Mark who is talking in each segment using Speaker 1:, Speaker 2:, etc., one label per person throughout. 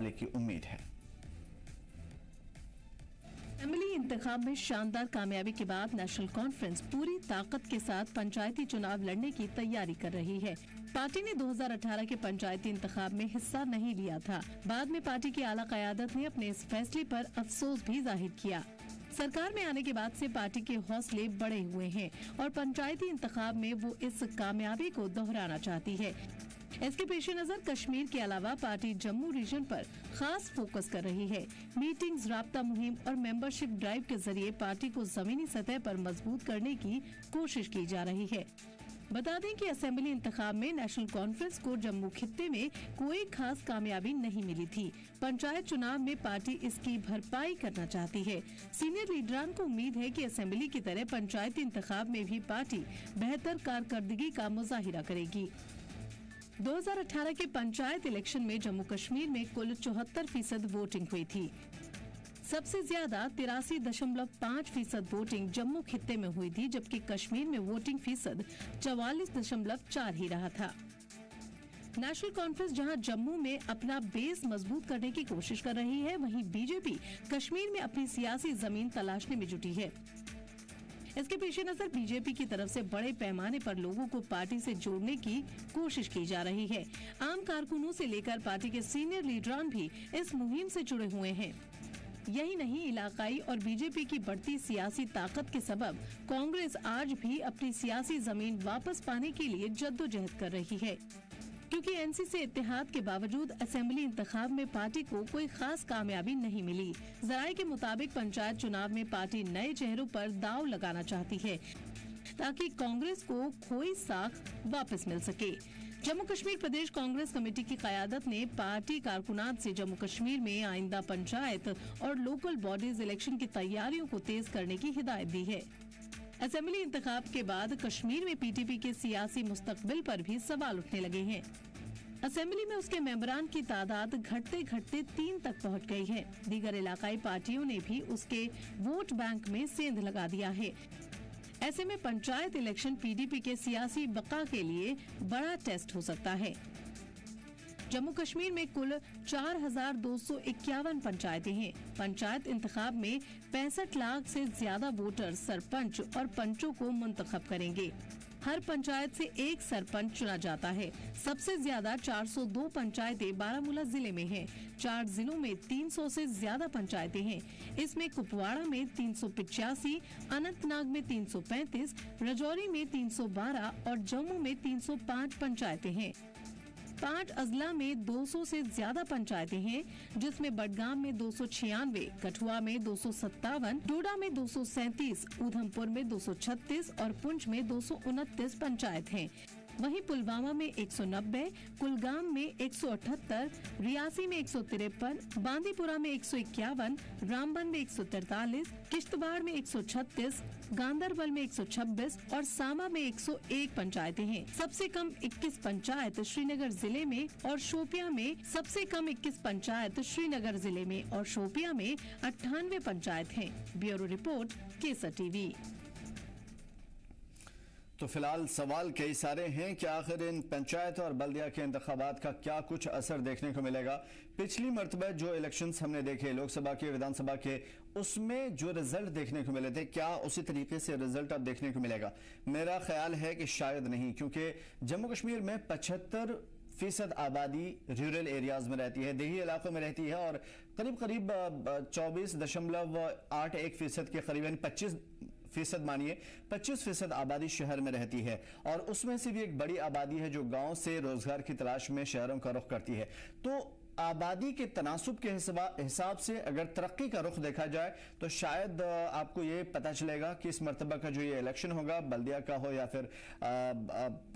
Speaker 1: मुकाबले की उम्मीद है।
Speaker 2: असेंबली इंतखाब में शानदार कामयाबी के बाद नेशनल कॉन्फ्रेंस पूरी ताकत के साथ पंचायती चुनाव लड़ने की तैयारी कर रही है। पार्टी ने 2018 के पंचायती इंतखाब में हिस्सा नहीं लिया था। बाद में पार्टी की आला क़यादत ने अपने इस फैसले पर अफसोस भी जाहिर किया। सरकार में आने के बाद से पार्टी के हौसले बढ़े हुए हैं और पंचायती इंतखाब में वो इस कामयाबी को दोहराना चाहती है। इसके पेश नजर कश्मीर के अलावा पार्टी जम्मू रीजन पर खास फोकस कर रही है। मीटिंग्स, राब्ता मुहिम और मेंबरशिप ड्राइव के जरिए पार्टी को जमीनी सतह पर मजबूत करने की कोशिश की जा रही है। बता दें कि असेंबली इंतखाब में नेशनल कॉन्फ्रेंस को जम्मू खित्ते में कोई खास कामयाबी नहीं मिली थी। पंचायत चुनाव में पार्टी इसकी भरपाई करना चाहती है। सीनियर लीडरान को उम्मीद है कि असेंबली की तरह पंचायती इंतखाब में भी पार्टी बेहतर कारकर्दगी का मुजाहिरा करेगी। 2018 के पंचायत इलेक्शन में जम्मू कश्मीर में कुल 74% वोटिंग हुई थी। सबसे ज्यादा 83.5% वोटिंग जम्मू खित्ते में हुई थी, जबकि कश्मीर में वोटिंग फीसद 44.4 ही रहा था। नेशनल कॉन्फ्रेंस जहां जम्मू में अपना बेस मजबूत करने की कोशिश कर रही है, वहीं बीजेपी कश्मीर में अपनी सियासी जमीन तलाशने में जुटी है। इसके पेश नजर बीजेपी की तरफ से बड़े पैमाने पर लोगों को पार्टी से जोड़ने की कोशिश की जा रही है। आम कारकुनों से लेकर पार्टी के सीनियर लीडरान भी इस मुहिम से जुड़े हुए हैं। यही नहीं, इलाकाई और बीजेपी की बढ़ती सियासी ताकत के सबब कांग्रेस आज भी अपनी सियासी जमीन वापस पाने के लिए जद्दोजहद कर रही है। क्योंकि एनसी से इत्तेहाद के बावजूद असेंबली इंतखाब में पार्टी को कोई खास कामयाबी नहीं मिली। जराये के मुताबिक पंचायत चुनाव में पार्टी नए चेहरों पर दांव लगाना चाहती है ताकि कांग्रेस को खोई साख वापस मिल सके। जम्मू कश्मीर प्रदेश कांग्रेस कमेटी की क़यादत ने पार्टी कारकुनात से जम्मू कश्मीर में आइंदा पंचायत और लोकल बॉडीज इलेक्शन की तैयारियों को तेज करने की हिदायत दी है। असेंबली इंतखाब के बाद कश्मीर में पीटीपी के सियासी मुस्तकबिल पर भी सवाल उठने लगे हैं। असेंबली में उसके मेंबरान की तादाद घटते घटते 3 तक पहुंच गई है। दीगर इलाकाई पार्टियों ने भी उसके वोट बैंक में सेंध लगा दिया है। ऐसे में पंचायत इलेक्शन पीडीपी के सियासी बका के लिए बड़ा टेस्ट हो सकता है। जम्मू कश्मीर में कुल 4,251 पंचायतें हैं। पंचायत इंतखाब में 65 लाख से ज्यादा वोटर सरपंच और पंचों को मुंतखब करेंगे। हर पंचायत से एक सरपंच चुना जाता है। सबसे ज्यादा 402 पंचायतें बारामूला जिले में हैं। 4 जिलों में 300 से ज्यादा पंचायतें हैं। इसमें कुपवाड़ा में 385, अनंतनाग में 335, राजौरी में 312 और जम्मू में 305 पंचायतें हैं। 5 अजला में 200 से ज्यादा पंचायतें हैं, जिसमें बडगाम में 296, कठुआ में 257, डोडा में 237, उधमपुर में 236 और पुंछ में 229 पंचायत हैं। वहीं पुलवामा में 190, कुलगाम में 178, रियासी में 153, बांदीपुरा में 151, रामबन में 143, किश्तवाड़ में 136, गांदरबल में 126 और सामा में 101 पंचायतें हैं। सबसे कम 21 पंचायत श्रीनगर जिले में और शोपियां में सबसे कम 21 पंचायत श्रीनगर जिले में और शोपियां में 98 पंचायत हैं। ब्यूरो रिपोर्ट, केसर टीवी।
Speaker 1: तो फिलहाल सवाल कई सारे हैं कि आखिर इन पंचायत और बल्दिया के इंतखाबात का क्या कुछ असर देखने को मिलेगा। पिछली मरतबा जो इलेक्शंस हमने देखे लोकसभा के, विधानसभा के, उसमें जो रिजल्ट देखने को मिले थे, क्या उसी तरीके से रिजल्ट अब देखने को मिलेगा? मेरा ख्याल है कि शायद नहीं, क्योंकि जम्मू कश्मीर में 75% आबादी रूरल एरियाज में रहती है, देही इलाकों में रहती है और करीब 24.81% के करीबन 25% मानिए 25% आबादी शहर में रहती है और उसमें से भी एक बड़ी आबादी है जो गांव से रोजगार की तलाश में शहरों का रुख करती है। तो आबादी के तनासुब के हिसाब से अगर तरक्की का रुख देखा जाए तो शायद आपको ये पता चलेगा कि इस मरतबा का जो ये इलेक्शन होगा, बल्दिया का हो या फिर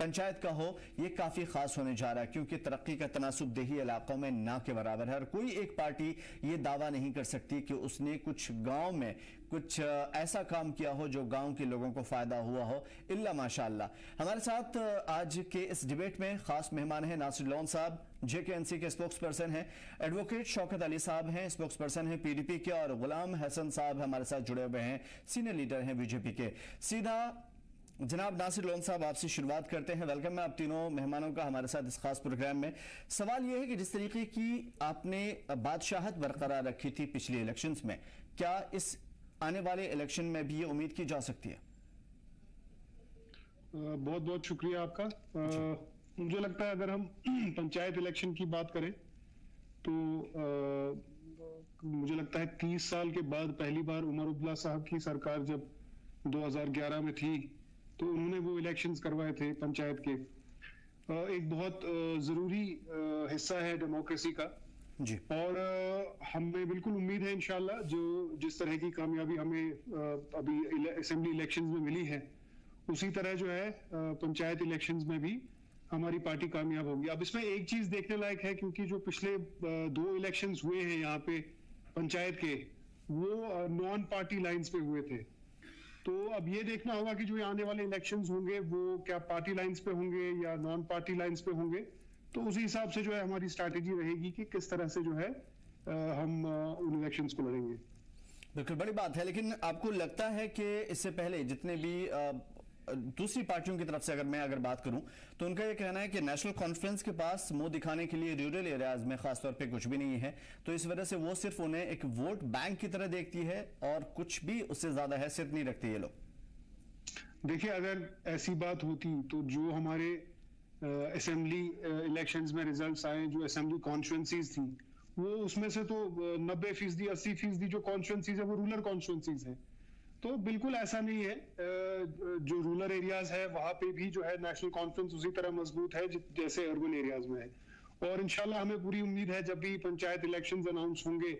Speaker 1: पंचायत का हो, ये काफी खास होने जा रहा है, क्योंकि तरक्की का तनासुब देही इलाकों में ना के बराबर है और कोई एक पार्टी ये दावा नहीं कर सकती कि उसने कुछ गांव में कुछ ऐसा काम किया हो जो गांव के लोगों को फायदा हुआ हो, इल्ला माशाअल्लाह। हमारे साथ आज के इस डिबेट में खास मेहमान हैं नासिर लोन साहब, जेकेएनसी के स्पोक्स पर्सन हैं, एडवोकेट शौकत अली साहब हैं, स्पोक्स पर्सन हैं पीडीपी के, और गुलाम हसन साहब हमारे साथ जुड़े हुए हैं, सीनियर लीडर हैं बीजेपी के। सीधा जनाब नासिर लोन साहब, आपसे शुरुआत करते हैं। वेलकम है आप तीनों मेहमानों का हमारे साथ इस खास प्रोग्राम में। सवाल यह है कि जिस तरीके की आपने बादशाहत बरकरार रखी थी पिछले इलेक्शंस में, क्या इस आने वाले इलेक्शन में भी ये उम्मीद की जा सकती है?
Speaker 3: बहुत बहुत शुक्रिया आपका। मुझे लगता है अगर हम पंचायत इलेक्शन की बात करें तो मुझे लगता है 30 साल के बाद पहली बार उमर अब्दुल्ला साहब की सरकार जब 2011 में थी तो उन्होंने वो इलेक्शंस करवाए थे पंचायत के। एक बहुत जरूरी हिस्सा है डेमोक्रेसी का
Speaker 1: जी।
Speaker 3: और हमें बिल्कुल उम्मीद है इंशाल्लाह जो जिस तरह की कामयाबी हमें अभी असेंबली इलेक्शंस में मिली है उसी तरह जो है पंचायत इलेक्शंस में भी हमारी पार्टी कामयाब होगी। अब इसमें एक चीज देखने लायक है क्योंकि जो पिछले 2 इलेक्शंस हुए हैं यहाँ पे पंचायत के, वो नॉन पार्टी लाइंस पे हुए थे। तो अब ये देखना होगा कि जो आने वाले इलेक्शंस होंगे वो क्या पार्टी लाइंस पे होंगे या नॉन पार्टी लाइंस पे होंगे। तो उसी हिसाब से जो है हमारी स्ट्रैटेजी रहेगी कि किस तरह से जो है हम उन इलेक्शंस को लड़ेंगे।
Speaker 1: बिल्कुल बड़ी बात है, लेकिन आपको लगता है कि इससे पहले जितने भी दूसरी पार्टियों की तरफ से अगर बात करूं तो उनका यह कहना है कि नेशनल कॉन्फ्रेंस के पास मुंह दिखाने के लिए रूरल एरियाज में खासतौर पे कुछ भी नहीं है, तो इस वजह से वो सिर्फ उन्हें एक वोट बैंक की तरह देखती है और कुछ भी उससे ज्यादा हैसियत नहीं रखते ये लोग।
Speaker 3: देखिए, अगर ऐसी बात होती तो जो हमारे असेंबली इलेक्शंस में रिजल्ट्स आए, जो असेंबली कॉन्स्टिट्यूंसीज थी, वो उसमें से तो 90% 80% जो कॉन्स्टिट्यूंसीज है वो रूरल कॉन्स्टिट्यूंसीज है। तो बिल्कुल ऐसा नहीं है। जो रूरल एरियाज है वहां पे भी जो है नेशनल कॉन्फ्रेंस उसी तरह मजबूत है जैसे अर्बन एरियाज में है। और इंशाल्लाह हमें पूरी उम्मीद है जब भी पंचायत इलेक्शंस अनाउंस होंगे,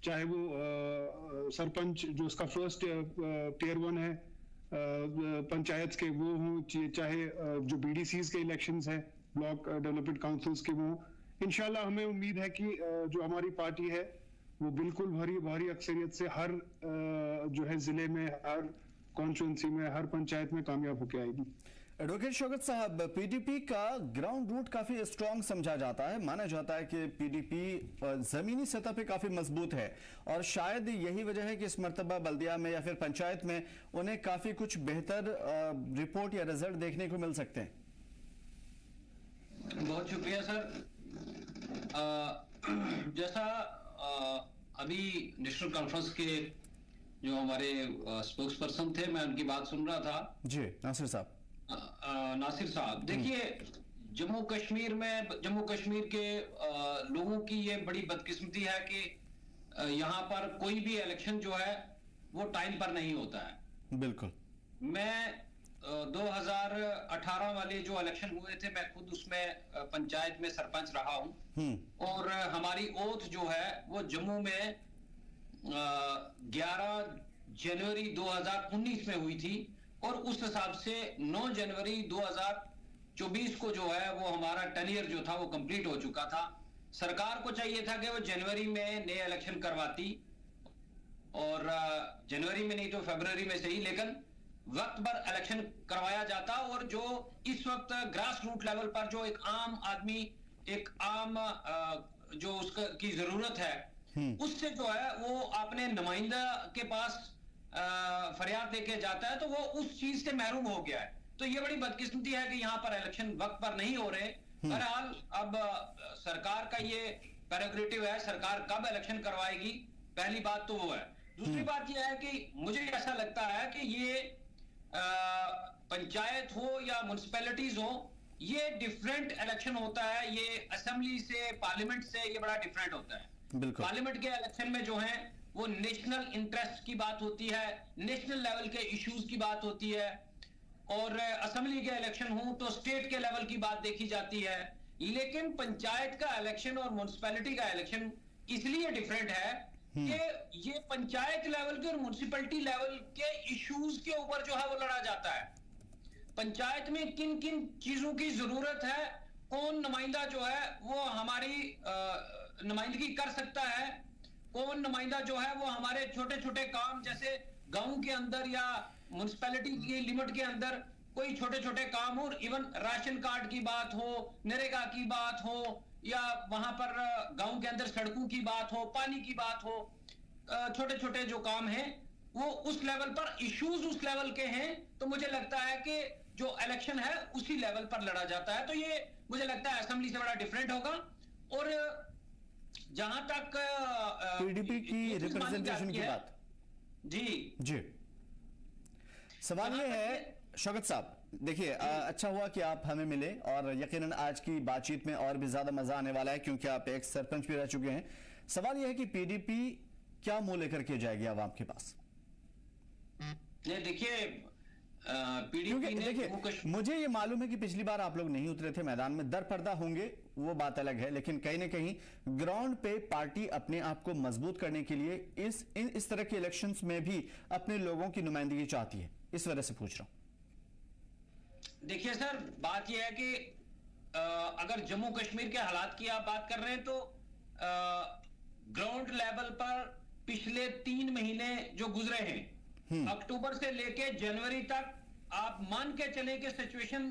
Speaker 3: चाहे वो सरपंच जो उसका फर्स्ट टियर 1 है पंचायत के वो हों, चाहे जो BDCs के इलेक्शंस है ब्लॉक डेवलपमेंट काउंसिल्स के वो, इंशाल्लाह हमें उम्मीद है कि जो हमारी पार्टी है वो बिल्कुल भारी अक्सरियत से हर जो है जिले में, हर कॉन्स्टिट्यूंसी में, हर पंचायत में कामयाब होकर आएगी।
Speaker 1: एडवोकेट शौकत साहब, PDP का ग्राउंड रूट काफी स्ट्रांग समझा जाता है, माना जाता है कि PDP जमीनी सतह पे काफी मजबूत है और शायद यही वजह है कि इस मर्तबा बल्दिया में या फिर पंचायत में उन्हें काफी कुछ बेहतर रिपोर्ट या रिजल्ट देखने को मिल सकते हैं।
Speaker 4: बहुत शुक्रिया सर। जैसा अभी नेशनल कॉन्फ्रेंस के जो हमारे स्पोक्स पर्सन थे, मैं उनकी बात सुन रहा था।
Speaker 1: जी नासिर साहब।
Speaker 4: नासिर साहब, देखिए जम्मू कश्मीर के लोगों की ये बड़ी बदकिस्मती है कि यहाँ पर कोई भी इलेक्शन जो है वो टाइम पर नहीं होता है।
Speaker 1: बिल्कुल।
Speaker 4: मैं 2018 वाले जो इलेक्शन हुए थे, मैं खुद उसमें पंचायत में सरपंच रहा हूं और हमारी ओथ जो है वो जम्मू में 11 जनवरी 2019 में हुई थी और उस हिसाब से 9 जनवरी 2024 को जो है वो हमारा टेन्योर जो था वो कंप्लीट हो चुका था। सरकार को चाहिए था कि वो जनवरी में नए इलेक्शन करवाती और जनवरी में नहीं तो फरवरी में सही, लेकिन वक्त पर इलेक्शन करवाया जाता और जो इस वक्त ग्रास रूट लेवल पर जो एक आम आदमी, एक आम जो उसका की जरूरत है, उससे जो है वो अपने नुमाइंदा के पास फरियाद लेके जाता है तो वो उस चीज से महरूम हो गया है। तो ये बड़ी बदकिस्मती है कि यहाँ पर इलेक्शन वक्त पर नहीं हो रहे। बहरहाल अब सरकार का ये प्रेरोगेटिव है, सरकार कब इलेक्शन करवाएगी, पहली बात तो वो है। दूसरी बात यह है कि मुझे ऐसा लगता है कि ये पंचायत हो या म्युनिसिपैलिटीज हो, ये डिफरेंट इलेक्शन होता है। ये असेंबली से, पार्लियामेंट से ये बड़ा डिफरेंट होता है। पार्लियामेंट के इलेक्शन में जो है वो नेशनल इंटरेस्ट की बात होती है, नेशनल लेवल के इश्यूज की बात होती है और असेंबली के इलेक्शन हो तो स्टेट के लेवल की बात देखी जाती है। लेकिन पंचायत का इलेक्शन और म्युनिसिपैलिटी का इलेक्शन इसलिए डिफरेंट है कि ये पंचायत लेवल के और म्युनिसिपैलिटी लेवल के इश्यूज के ऊपर जो है वो लड़ा जाता है। पंचायत में किन किन चीजों की जरूरत है, कौन नुमाइंदा जो है वो हमारी नुमाइंदगी कर सकता है, कौन नुमाइंदा जो है वो हमारे छोटे छोटे काम जैसे गांव के अंदर या म्युनिसिपैलिटी की लिमिट के अंदर कोई छोटे छोटे काम हो, इवन राशन कार्ड की बात हो, नरेगा की बात हो या वहां पर गांव के अंदर सड़कों की बात हो, पानी की बात हो, छोटे छोटे जो काम हैं वो उस लेवल पर इश्यूज उस लेवल के हैं, तो मुझे लगता है कि जो इलेक्शन है उसी लेवल पर लड़ा जाता है। तो ये मुझे लगता है असेंबली से बड़ा डिफरेंट होगा। और जहां तक
Speaker 1: पीडीपी की रिप्रेजेंटेशन की बात, जी सवाल ये है शौकत साहब, देखिए अच्छा हुआ कि आप हमें मिले और यकीनन आज की बातचीत में और भी ज्यादा मजा आने वाला है क्योंकि आप एक सरपंच भी रह चुके हैं। सवाल यह है कि पीडीपी क्या मुंह लेकर के जाएगी आवाम के पास?
Speaker 4: देखिए
Speaker 1: देखिए मुझे ये मालूम है कि पिछली बार आप लोग नहीं उतरे थे मैदान में, दर पर्दा होंगे वो बात अलग है, लेकिन कहीं ना कहीं ग्राउंड पे पार्टी अपने आप को मजबूत करने के लिए इस तरह के इलेक्शंस में भी अपने लोगों की नुमाइंदगी चाहती है, इस वजह से पूछ रहा हूं।
Speaker 4: देखिए सर, बात यह है कि अगर जम्मू कश्मीर के हालात की आप बात कर रहे हैं तो ग्राउंड लेवल पर पिछले 3 महीने जो गुजरे हैं, अक्टूबर से लेके जनवरी तक, आप मान के चले कि सिचुएशन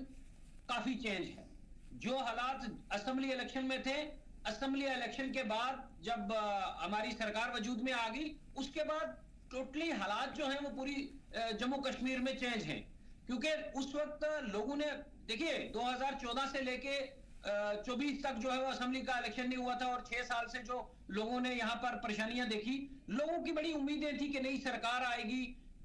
Speaker 4: काफी चेंज है। जो हालात असेंबली इलेक्शन में थे, असेंबली इलेक्शन के बाद जब हमारी सरकार वजूद में आ गई, उसके बाद टोटली हालात जो हैं वो पूरी जम्मू कश्मीर में चेंज हैं। क्योंकि उस वक्त लोगों ने, देखिए 2014 से लेके 24 तक जो है वो असेंबली का इलेक्शन नहीं हुआ था और 6 साल से जो लोगों ने यहाँ पर परेशानियां देखी, लोगों की बड़ी उम्मीदें थी कि नई सरकार आएगी,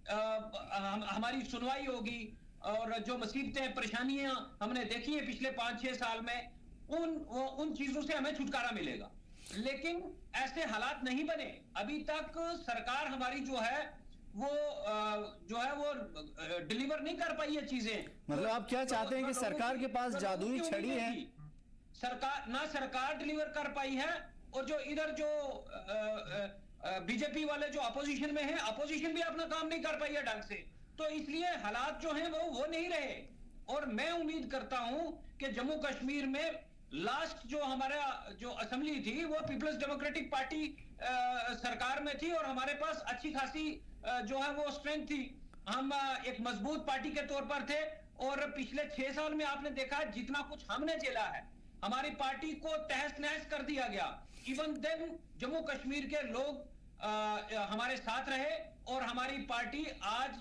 Speaker 4: हमारी सुनवाई होगी और जो मुसीबतें परेशानियां हमने देखी है पिछले 5-6 साल में, उन चीजों से हमें छुटकारा मिलेगा। लेकिन ऐसे हालात नहीं बने। अभी तक सरकार हमारी जो है वो डिलीवर नहीं कर पाई है चीजें।
Speaker 1: मतलब आप क्या चाहते हैं कि सरकार के पास जादुई छड़ी है?
Speaker 4: सरकार डिलीवर कर पाई है, और जो इधर जो बीजेपी वाले जो अपोजिशन में है, अपोजिशन भी अपना काम नहीं कर पाई है ढंग से। तो इसलिए हालात जो हैं वो नहीं रहे। और मैं उम्मीद करता हूं कि जम्मू कश्मीर में लास्ट जो हमारा जो असेंबली थी वो पीपल्स डेमोक्रेटिक पार्टी सरकार में थी और हमारे पास अच्छी खासी जो है वो स्ट्रेंथ थी। हम एक मजबूत पार्टी के तौर पर थे और पिछले 6 साल में आपने देखा जितना कुछ हमने झेला है, हमारी पार्टी को तहस नहस कर दिया गया। इवन देन जम्मू कश्मीर के लोग हमारे साथ रहे और हमारी पार्टी आज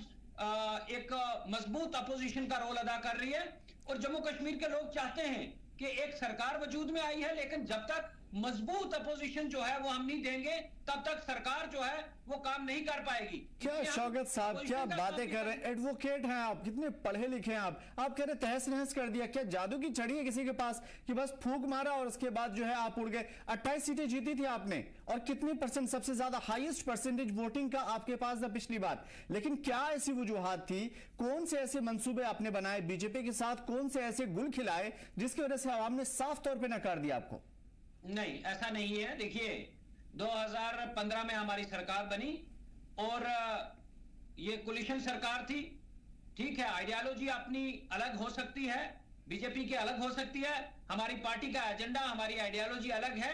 Speaker 4: एक मजबूत अपोजिशन का रोल अदा कर रही है। और जम्मू कश्मीर के लोग चाहते हैं कि एक सरकार वजूद में आई है, लेकिन जब तक मजबूत अपोजिशन जो है वो हम नहीं देंगे तब तक सरकार जो है वो काम नहीं कर पाएगी।
Speaker 1: क्या शौकत साहब क्या बातें कर रहे हैं? एडवोकेट हैं आप, कितने पढ़े लिखे हैं आप कह रहे तहस नहस कर दिया। क्या जादू की छड़ी है किसी के पास कि बस फूंक मारा और उसके बाद जो है आप उड़ गए? 28 सीटें जीती थी आपने और कितनी परसेंट, सबसे ज्यादा हाईएस्ट परसेंटेज वोटिंग का आपके पास था पिछली बार। लेकिन क्या ऐसी वजूहात थी, कौन से ऐसे मंसूबे आपने बनाए बीजेपी के साथ, कौन से ऐसे गुल खिलाए जिसकी वजह से आवाम ने साफ तौर पर नकार दिया आपको?
Speaker 4: नहीं, ऐसा नहीं है। देखिए 2015 में हमारी सरकार बनी और ये कोलिशन सरकार थी। ठीक है, आइडियोलॉजी अपनी अलग हो सकती है, बीजेपी की अलग हो सकती है, हमारी पार्टी का एजेंडा, हमारी आइडियोलॉजी अलग है,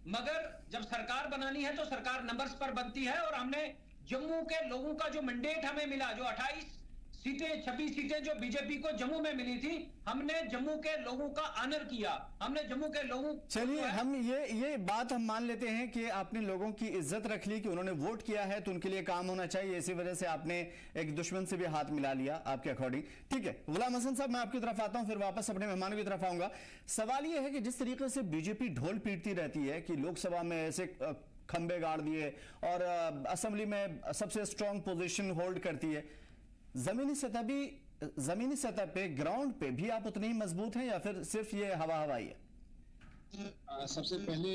Speaker 4: मगर जब सरकार बनानी है तो सरकार नंबर्स पर बनती है। और हमने जम्मू के लोगों का जो मैंडेट हमें मिला, जो 28 सीटें 26 सीटें जो बीजेपी को जम्मू में मिली थी, हमने जम्मू के लोगों का ऑनर किया। हमने जम्मू के लोगों,
Speaker 1: चलिए हम ये बात हम मान लेते हैं कि आपने लोगों की इज्जत रख ली कि उन्होंने वोट किया है तो उनके लिए काम होना चाहिए, इसी वजह से आपने एक दुश्मन से भी हाथ मिला लिया आपके अकॉर्डिंग। ठीक है गुलाम हसन साहब, मैं आपकी तरफ आता हूं, फिर वापस अपने मेहमानों की तरफ आऊंगा। सवाल यह है कि जिस तरीके से बीजेपी ढोल पीटती रहती है कि लोकसभा में ऐसे खंबे गाड़ दिए और असेंबली में सबसे स्ट्रांग पोजीशन होल्ड करती है, जमीनी सतह पे ग्राउंड पे भी आप उतने ही मजबूत हैं या फिर सिर्फ ये हवा हवाई है?
Speaker 5: सबसे पहले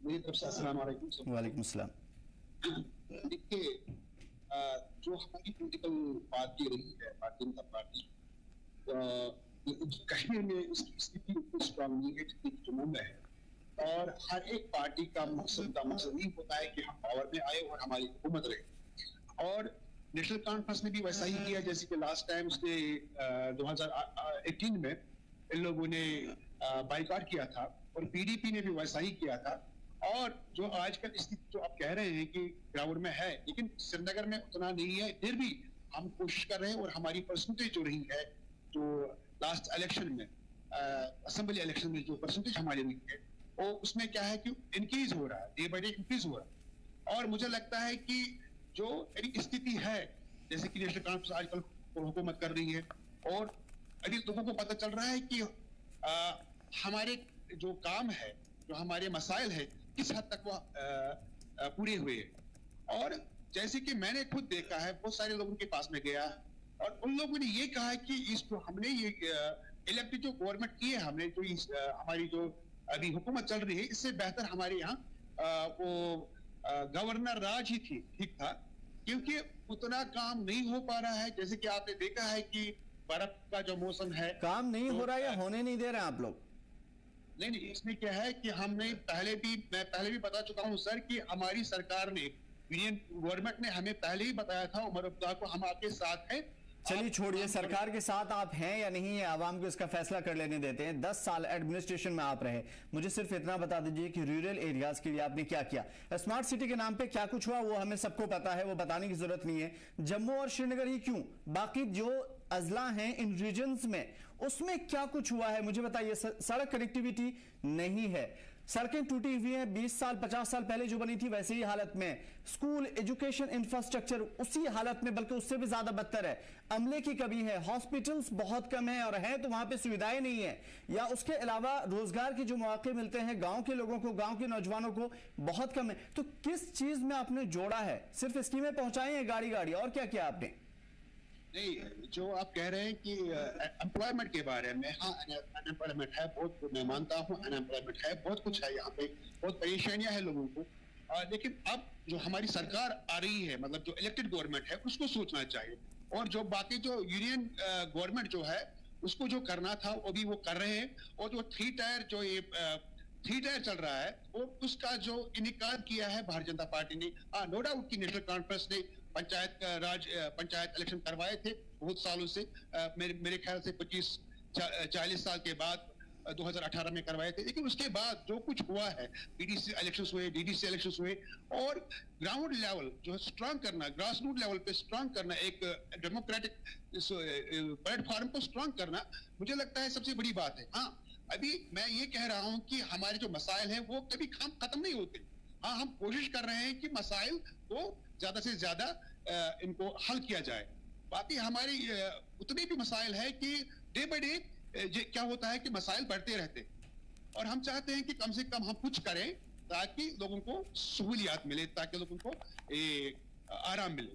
Speaker 5: मेरी तरफ से अस्सलाम वालेकुम।
Speaker 1: वालेकुम सलाम।
Speaker 5: देखिए जो हमारी पॉलिटिकल पार्टी रही है, भारतीय जनता पार्टी, कश्मीर में इसकी स्थिति उतनी स्ट्रांग नहीं है जितनी जम्मू में है। और हर एक पार्टी का मकसद यही होता है कि हम पावर में आए और हमारी हुकूमत रहे। और नेशनल कॉन्फ्रेंस ने भी वैसा ही किया, जैसे कि लास्ट टाइम उसने 2018 में इन लोगों ने बाइकआउट किया था और पीडीपी ने भी वैसा ही किया था। और जो आजकल स्थिति जो आप कह रहे हैं कि ग्राउंड में है, लेकिन श्रीनगर में उतना नहीं है, फिर भी हम कोशिश कर रहे हैं। और हमारी परसेंटेज जो रही है, जो लास्ट इलेक्शन में असेंबली इलेक्शन में जो परसेंटेज हमारी रही है, वो उसमें क्या है कि इंक्रीज हो रहा है, डे बाय डे इंक्रीज हो रहा है। और मुझे लगता है कि जो स्थिति है, जैसे कि नेशनल कॉन्फ्रेंस आजकल हुकूमत कर रही है, और अभी लोगों को पता चल रहा है कि हमारे जो काम है, जो हमारे मसाइल है, किस हद तक वो पूरे हुए। और जैसे कि मैंने खुद देखा है, बहुत सारे लोगों के पास में गया और उन लोगों ने ये कहा कि इस जो हमने ये इलेक्टेड जो गवर्नमेंट की है, हमने जो हमारी जो अभी हुकूमत चल रही है, इससे बेहतर हमारे यहाँ वो गवर्नर राज ही ठीक था, क्योंकि उतना काम नहीं हो पा रहा है। जैसे कि आपने देखा है कि बर्फ का जो मौसम है,
Speaker 1: काम नहीं हो रहा है या होने नहीं दे रहे हैं आप लोग?
Speaker 5: नहीं, इसमें क्या है कि मैं पहले भी बता चुका हूं सर कि हमारी सरकार ने, यूनियन गवर्नमेंट ने हमें पहले ही बताया था, उमर अब्दुल्ला को, हम आपके साथ हैं।
Speaker 1: चलिए छोड़िए, सरकार के साथ आप हैं या नहीं है, आवाम को इसका फैसला कर लेने देते हैं। 10 साल एडमिनिस्ट्रेशन में आप रहे, मुझे सिर्फ इतना बता दीजिए कि रूरल एरियाज के लिए आपने क्या किया। स्मार्ट सिटी के नाम पे क्या कुछ हुआ वो हमें सबको पता है, वो बताने की जरूरत नहीं है। जम्मू और श्रीनगर ही क्यों, बाकी जो अजला हैं इन रीजन्स में, उसमें क्या कुछ हुआ है मुझे बताइए। सड़क कनेक्टिविटी नहीं है, सड़कें टूटी हुई हैं, 20 साल 50 साल पहले जो बनी थी वैसे ही हालत में। स्कूल, एजुकेशन, इंफ्रास्ट्रक्चर उसी हालत में, बल्कि उससे भी ज्यादा बदतर है। अमले की कमी है, हॉस्पिटल्स बहुत कम है, और है तो वहां पे सुविधाएं नहीं है। या उसके अलावा रोजगार के जो मौके मिलते हैं गांव के लोगों को, गांव के नौजवानों को, बहुत कम है। तो किस चीज में आपने जोड़ा है? सिर्फ स्कीमें पहुंचाई हैं गाड़ी गाड़ी, और क्या किया आपने?
Speaker 5: नहीं, जो आप कह रहे हैं कि एम्प्लॉयमेंट के बारे में, हाँ अनएम्प्लॉयमेंट है बहुत, मैं मानता हूँ अनएम्प्लॉयमेंट है, बहुत कुछ है यहाँ पे, बहुत परेशानियां हैं लोगों को। लेकिन अब जो हमारी सरकार आ रही है, मतलब जो इलेक्टेड गवर्नमेंट है, उसको सोचना चाहिए। और जो बाकी जो यूनियन गवर्नमेंट जो है, उसको जो करना था वो भी वो कर रहे हैं। और जो थ्री टायर चल रहा है, और उसका जो इनिकार किया है भारतीय जनता पार्टी ने, नो डाउट की नेशनल कॉन्फ्रेंस ने पंचायत इलेक्शन करवाए थे बहुत सालों से, मेरे ख्याल से 25-40 साल के बाद 2018 में करवाए थे। लेकिन उसके बाद जो कुछ हुआ है, पीडीसी इलेक्शंस हुए, डीडीसी इलेक्शंस हुए, और ग्राउंड लेवल जो है स्ट्रांग करना, ग्रास रूट लेवल पे स्ट्रांग करना, एक डेमोक्रेटिक प्लेटफॉर्म को स्ट्रांग करना, मुझे लगता है सबसे बड़ी बात है। हाँ, अभी मैं ये कह रहा हूं कि हमारे जो मसाइल हैं वो कभी खत्म नहीं होते। हाँ, हम कोशिश कर रहे हैं कि मसाइल को ज्यादा से ज्यादा इनको हल किया जाए। बाकी हमारी उतनी भी मसाइल है कि डे बाय डे क्या होता है कि मसाइल बढ़ते रहते, और हम चाहते हैं कि कम से कम हम कुछ करें ताकि लोगों को सहूलियात मिले, ताकि लोगों को आराम मिले।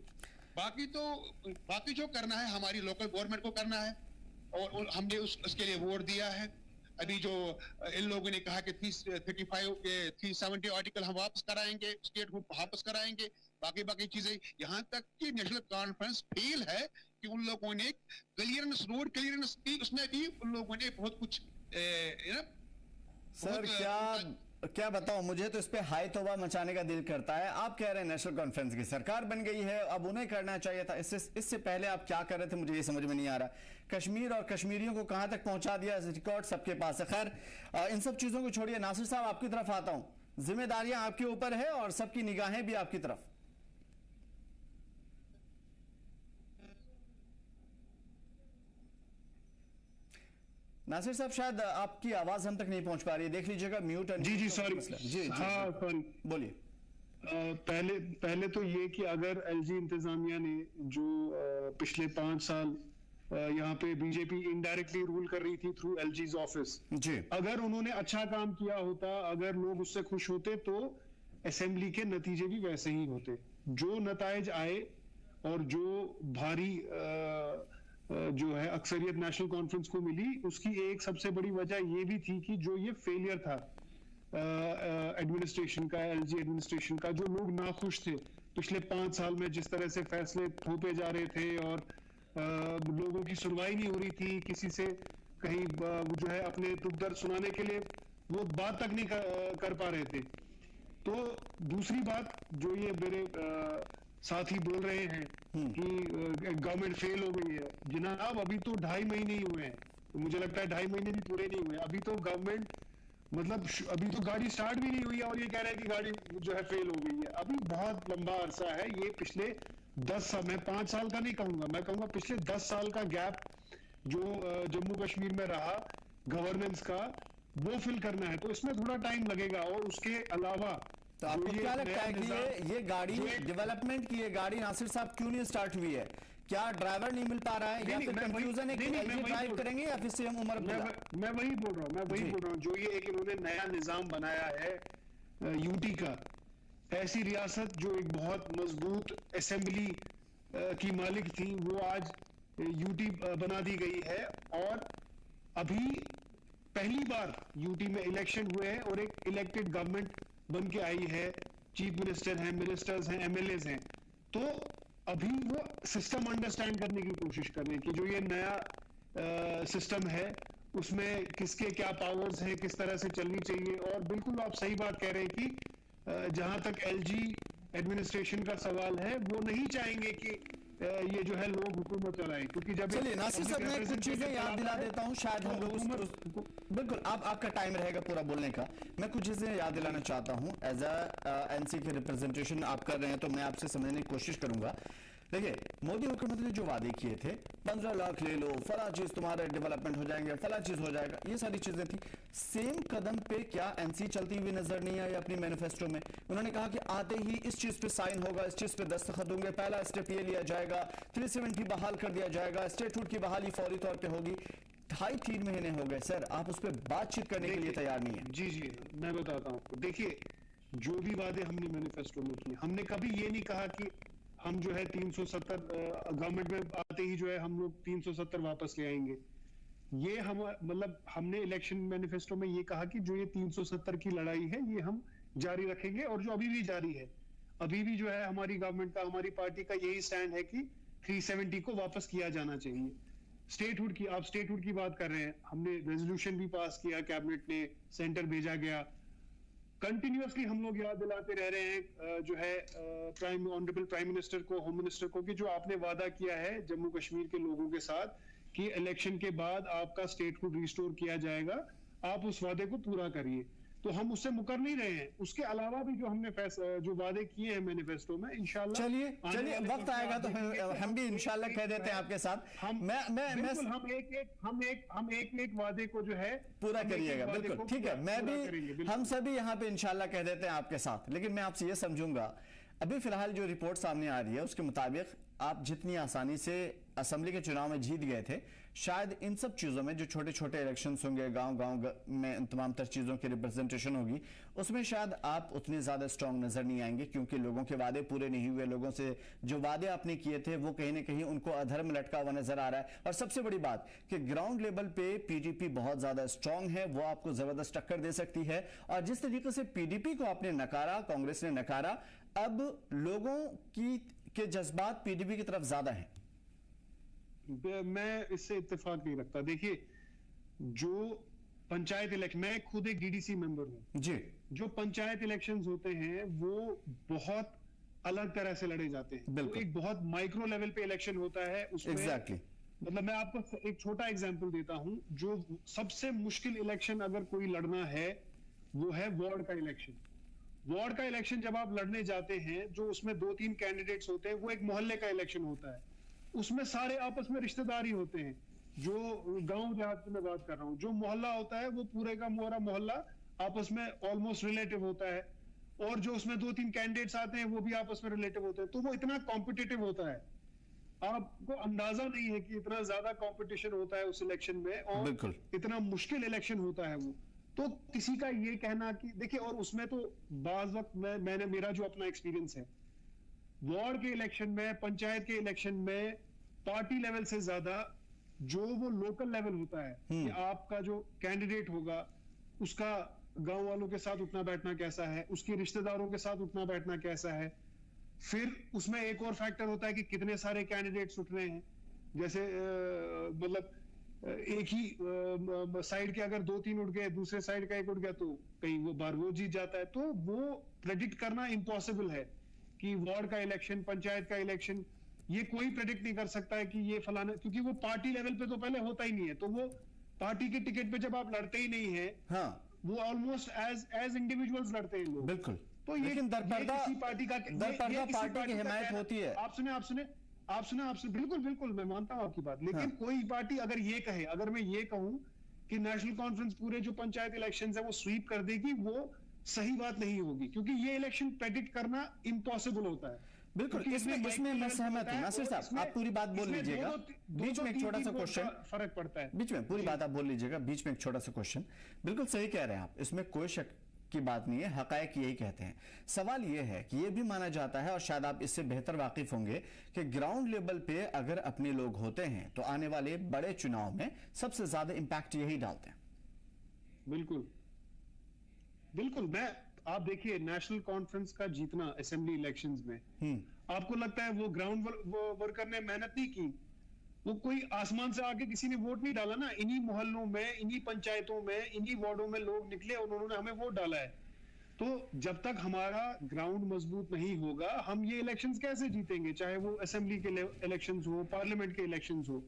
Speaker 5: बाकी जो करना है हमारी लोकल गवर्नमेंट को करना है, और हमने उसके लिए वोट दिया है। अभी जो इन लोगों ने कहा कि 335 के 370 आर्टिकल हम वापस कराएंगे, स्टेट को वापस कराएंगे, बाकी चीजें, यहाँ तक कि नेशनल कॉन्फ्रेंस फेल है कि उन लोगों ने रोड क्लियरेंस की, उसमें भी उन लोगों ने बहुत कुछ
Speaker 1: सर क्या बताऊं, मुझे तो इस पे हाई तौबा मचाने का दिल करता है। आप कह रहे हैं नेशनल कॉन्फ्रेंस की सरकार बन गई है, अब उन्हें करना चाहिए था। इससे पहले आप क्या कर रहे थे मुझे ये समझ में नहीं आ रहा। कश्मीर और कश्मीरियों को कहां तक पहुंचा दिया, रिकॉर्ड सबके पास है। खैर, इन सब चीजों को छोड़िए, नासिर साहब आपकी तरफ आता हूं। जिम्मेदारियां आपके ऊपर है और सबकी निगाहें भी आपकी तरफ। नासिर साहब, शायद आपकी आवाज हम तक नहीं पहुंच पा रही है, देख लीजिएगा म्यूट।
Speaker 3: जी सॉरी, जी हाँ सॉरी,
Speaker 1: बोलिए।
Speaker 3: पहले तो ये कि अगर एलजी इंतजामिया ने जो पिछले 5 साल यहाँ पे बीजेपी इनडायरेक्टली रूल कर रही थी थ्रू एलजी's ऑफिस, अगर उन्होंने अच्छा काम किया होता, अगर लोग उससे खुश होते, तो असेंबली के नतीजे भी वैसे ही होते। जो नताइज आए और जो भारी जो है अक्सरियत नेशनल कॉन्फ्रेंस को मिली, उसकी एक सबसे बड़ी वजह ये भी थी कि जो ये फेलियर था एडमिनिस्ट्रेशन का, एलजी एडमिनिस्ट्रेशन का, जो लोग नाखुश थे पिछले 5 साल में, जिस तरह से फैसले थोपे जा रहे थे और लोगों की सुनवाई नहीं हो रही थी, किसी से कहीं जो है अपने दुख दर्द सुनाने के लिए वो बात तक नहीं कर पा रहे थे। तो दूसरी बात जो ये मेरे साथी बोल रहे हैं कि गवर्नमेंट फेल हो गई है, जनाब अभी तो 2.5 महीने ही हुए हैं, तो मुझे लगता है 2.5 महीने भी पूरे नहीं हुए। अभी तो गवर्नमेंट मतलब अभी तो गाड़ी स्टार्ट भी नहीं हुई है और ये कह रहे हैं कि गाड़ी जो है फेल हो गई है। अभी बहुत लंबा अरसा है, ये पिछले 10 साल, मैं 5 साल का नहीं कहूंगा, मैं कहूंगा पिछले 10 साल का गैप जो जम्मू कश्मीर में रहा गवर्नेंस का, वो फिल करना है, तो इसमें थोड़ा टाइम लगेगा। और उसके अलावा
Speaker 1: तो आपको क्या लगता है कि ये गाड़ी डेवलपमेंट की ये गाड़ी नासिर साहब क्यों नहीं स्टार्ट हुई है? क्या ड्राइवर नहीं मिल पा रहा है, या फिर कंफ्यूजन है कि एलजी ड्राइव करेंगे या फिर सीएम उमर अब्दुल्ला?
Speaker 3: मैं वही बोल रहा हूँ जो ये एक इन्होंने नया निजाम बनाया है यूटी का, ऐसी रियासत जो एक बहुत मजबूत असेंबली की मालिक थी वो आज यूटी बना दी गई है, और अभी पहली बार यूटी में इलेक्शन हुए हैं और एक इलेक्टेड गवर्नमेंट बन के आई है, चीफ मिनिस्टर हैं, मिनिस्टर्स हैं, एमएलएज हैं। तो अभी वो सिस्टम अंडरस्टैंड करने की कोशिश कर रहे हैं कि जो ये नया सिस्टम है उसमें किसके क्या पावर्स हैं, किस तरह से चलनी चाहिए। और बिल्कुल आप सही बात कह रहे हैं कि जहां तक एलजी एडमिनिस्ट्रेशन का सवाल है वो नहीं चाहेंगे कि ये जो है लोग हुकूमत चलाएं, क्योंकि जब
Speaker 1: चलिए नासिर साहब मैं कुछ चीजें याद दिला देता हूं, शायद हम लोग बिल्कुल आपका टाइम रहेगा पूरा बोलने का, मैं कुछ चीजें याद दिलाना चाहता हूं। एज अ एनसी के रिप्रेजेंटेशन आप कर रहे हैं तो मैं आपसे समझने की कोशिश करूंगा। देखिए मोदी हुकूमत ने जो वादे किए थे, 15 लाख ले लो, फला चीज तुम्हारे डेवलपमेंट हो जाएंगे, फला चीज हो जाएगा, ये सारी चीजें थी। सेम कदम पे क्या एनसी चलती हुई नजर नहीं आई अपनी मैनिफेस्टो में? उन्होंने कहा कि आते ही इस चीज पे साइन होगा, इस चीज पे दस्तखत होंगे, पहला स्टेप ये लिया जाएगा, 370 बहाल कर दिया जाएगा, स्टेटहुड की बहाली फौरी तौर पे होगी। 2.5-3 महीने हो गए सर, आप उस पर बातचीत करने के लिए तैयार नहीं है।
Speaker 3: जी मैं बताता हूँ आपको। देखिए जो भी वादे हमने मैनिफेस्टो में किए, हमने कभी ये नहीं कहा कि हम जो है 370 गवर्नमेंट में आते ही जो है हम लोग 370 वापस ले आएंगे। ये हम मतलब हमने इलेक्शन मैनिफेस्टो में ये कहा कि जो ये 370 की लड़ाई है ये हम जारी रखेंगे, और जो अभी भी जारी है, अभी भी जो है हमारी गवर्नमेंट का, हमारी पार्टी का यही स्टैंड है कि 370 को वापस किया जाना चाहिए। स्टेटहुड की, आप स्टेटहुड की बात कर रहे हैं, हमने रेजोल्यूशन भी पास किया, कैबिनेट ने, सेंटर भेजा गया। कंटिन्यूअसली हम लोग याद दिलाते रह रहे हैं जो है ऑनरेबल प्राइम मिनिस्टर को, होम मिनिस्टर को, कि जो आपने वादा किया है जम्मू कश्मीर के लोगों के साथ कि इलेक्शन के बाद आपका स्टेटहुड रिस्टोर किया जाएगा, आप उस वादे को पूरा करिए। तो हम उससे मुकर नहीं रहे हैं। उसके अलावा भी जो हमने जो वादे किए हैं मैनिफेस्टो में, इंशाल्लाह
Speaker 1: चलिए वक्त आएगा तो हम भी इंशाल्लाह कह देते हैं आपके साथ। हम
Speaker 3: एक वादे को जो है
Speaker 1: पूरा करिएगा, बिल्कुल ठीक है। मैं भी, हम सभी यहाँ पे इंशाल्लाह कह देते हैं आपके साथ। लेकिन मैं आपसे ये समझूंगा, अभी फिलहाल जो रिपोर्ट सामने आ रही है उसके मुताबिक आप जितनी आसानी से असेंबली के चुनाव में जीत गए थे, शायद इन सब चीजों में जो छोटे छोटे इलेक्शंस होंगे, गांव में तमाम तर चीजों की रिप्रेजेंटेशन होगी, उसमें शायद आप उतने ज्यादा स्ट्रांग नजर नहीं आएंगे, क्योंकि लोगों के वादे पूरे नहीं हुए। लोगों से जो वादे आपने किए थे वो कहीं ना कहीं उनको अधर में लटका हुआ नजर आ रहा है। और सबसे बड़ी बात कि ग्राउंड लेवल पे पीडीपी बहुत ज्यादा स्ट्रांग है, वो आपको जबरदस्त टक्कर दे सकती है। और जिस तरीके से पीडीपी को आपने नकारा, कांग्रेस ने नकारा, अब लोगों के जज्बात पीडीपी की तरफ ज्यादा हैं।
Speaker 3: मैं इससे इत्तेफाक नहीं रखता। देखिए जो पंचायत इलेक्शन, मैं खुद एक डीडीसी मेंबर हूं
Speaker 1: जी,
Speaker 3: जो पंचायत इलेक्शंस होते हैं वो बहुत अलग तरह से लड़े जाते हैं। तो एक बहुत माइक्रो लेवल पे इलेक्शन होता है उसमें।
Speaker 1: एग्जैक्टली।
Speaker 3: मतलब मैं आपको एक छोटा एग्जांपल देता हूं। जो सबसे मुश्किल इलेक्शन अगर कोई लड़ना है वो है वार्ड का इलेक्शन। वार्ड का इलेक्शन जब आप लड़ने जाते हैं, जो उसमें 2-3 कैंडिडेट्स होते हैं, वो एक मोहल्ले का इलेक्शन होता है। उसमें सारे आपस में रिश्तेदारी होते हैं। जो गांव देहात की मैं बात कर रहा हूं, जो मोहल्ला होता है वो पूरे का पूरा मोहल्ला आपस में ऑलमोस्ट रिलेटिव होता है, और जो उसमें 2-3 कैंडिडेट्स आते हैं वो भी आपस में रिलेटिव होते हैं। तो वो इतना कॉम्पिटिटिव होता है, आपको अंदाजा नहीं है कि इतना ज्यादा कंपटीशन होता है उस इलेक्शन में, और इतना मुश्किल इलेक्शन होता है वो। तो किसी का ये कहना कि देखिए, और उसमें तो बाज वक्त मैंने मेरा जो अपना एक्सपीरियंस है, वार्ड के इलेक्शन में, पंचायत के इलेक्शन में, पार्टी लेवल से ज्यादा जो वो लोकल लेवल होता है कि आपका जो कैंडिडेट होगा उसका गांव वालों के साथ उठना बैठना कैसा है, उसके रिश्तेदारों के साथ उठना बैठना कैसा है। फिर उसमें एक और फैक्टर होता है कि कितने सारे कैंडिडेट्स उठ रहे हैं। जैसे मतलब एक ही साइड के अगर 2-3 उठ गए, दूसरे साइड का एक उठ गया, तो कहीं वो बार वो जीत जाता है। तो वो प्रेडिक्ट करना इम्पॉसिबल है कि वार्ड का इलेक्शन, पंचायत का इलेक्शन, ये कोई प्रेडिक्ट नहीं कर सकता है कि ये फलाना, क्योंकि वो पार्टी लेवल पे तो पहले होता ही नहीं है। तो वो पार्टी के टिकट पे जब आप लड़ते ही नहीं है,
Speaker 1: हाँ, वो
Speaker 3: ऑलमोस्ट एज इंडिविजुअल्स लड़ते हैं लोग।
Speaker 1: बिल्कुल।
Speaker 3: तो ये किसी पार्टी का
Speaker 1: पार्टी की हिमायत होती है।
Speaker 3: आप सुने, बिल्कुल मैं मानता हूं आपकी बात। लेकिन कोई पार्टी अगर ये कहे, अगर मैं ये कहूं कि नेशनल कॉन्फ्रेंस पूरे जो पंचायत इलेक्शंस है वो स्वीप कर देगी, वो सही बात नहीं होगी, क्योंकि ये इलेक्शन प्रेडिक्ट करना इम्पॉसिबल होता है।
Speaker 1: बिल्कुल, इसमें मैं सहमत हूं। नासिर साहब, आप पूरी बात बोल लीजिएगा, बीच में एक छोटा सा क्वेश्चन,
Speaker 3: फर्क पड़ता है
Speaker 1: बीच में पूरी बात आप बोल लीजिएगा, बीच में एक छोटा सा क्वेश्चन। बिल्कुल सही कह रहे हैं आप, इसमें कोई शक की बात नहीं है, हकायक यही कहते हैं। सवाल यह है कि यह भी माना जाता है, और शायद आप इससे बेहतर वाकिफ होंगे, कि ग्राउंड लेवल पे अगर अपने लोग होते हैं तो आने वाले बड़े चुनाव में सबसे ज्यादा इंपैक्ट यही डालते हैं।
Speaker 3: बिल्कुल बिल्कुल। आप देखिए, नेशनल कॉन्फ्रेंस का जीतना असेंबली इलेक्शंस में, आपको लगता है वो ग्राउंड वर्कर ने मेहनत नहीं की? वो कोई आसमान से आके किसी ने वोट नहीं डाला ना, इन्हीं मोहल्लों में, इन्हीं पंचायतों में, इन्हीं वार्डों में लोग निकले, उन्होंने हमें वोट डाला है। तो जब तक हमारा ग्राउंड मजबूत नहीं होगा, हम ये इलेक्शंस कैसे जीतेंगे, चाहे वो असेंबली के इलेक्शंस हो, पार्लियामेंट के इलेक्शंस हो।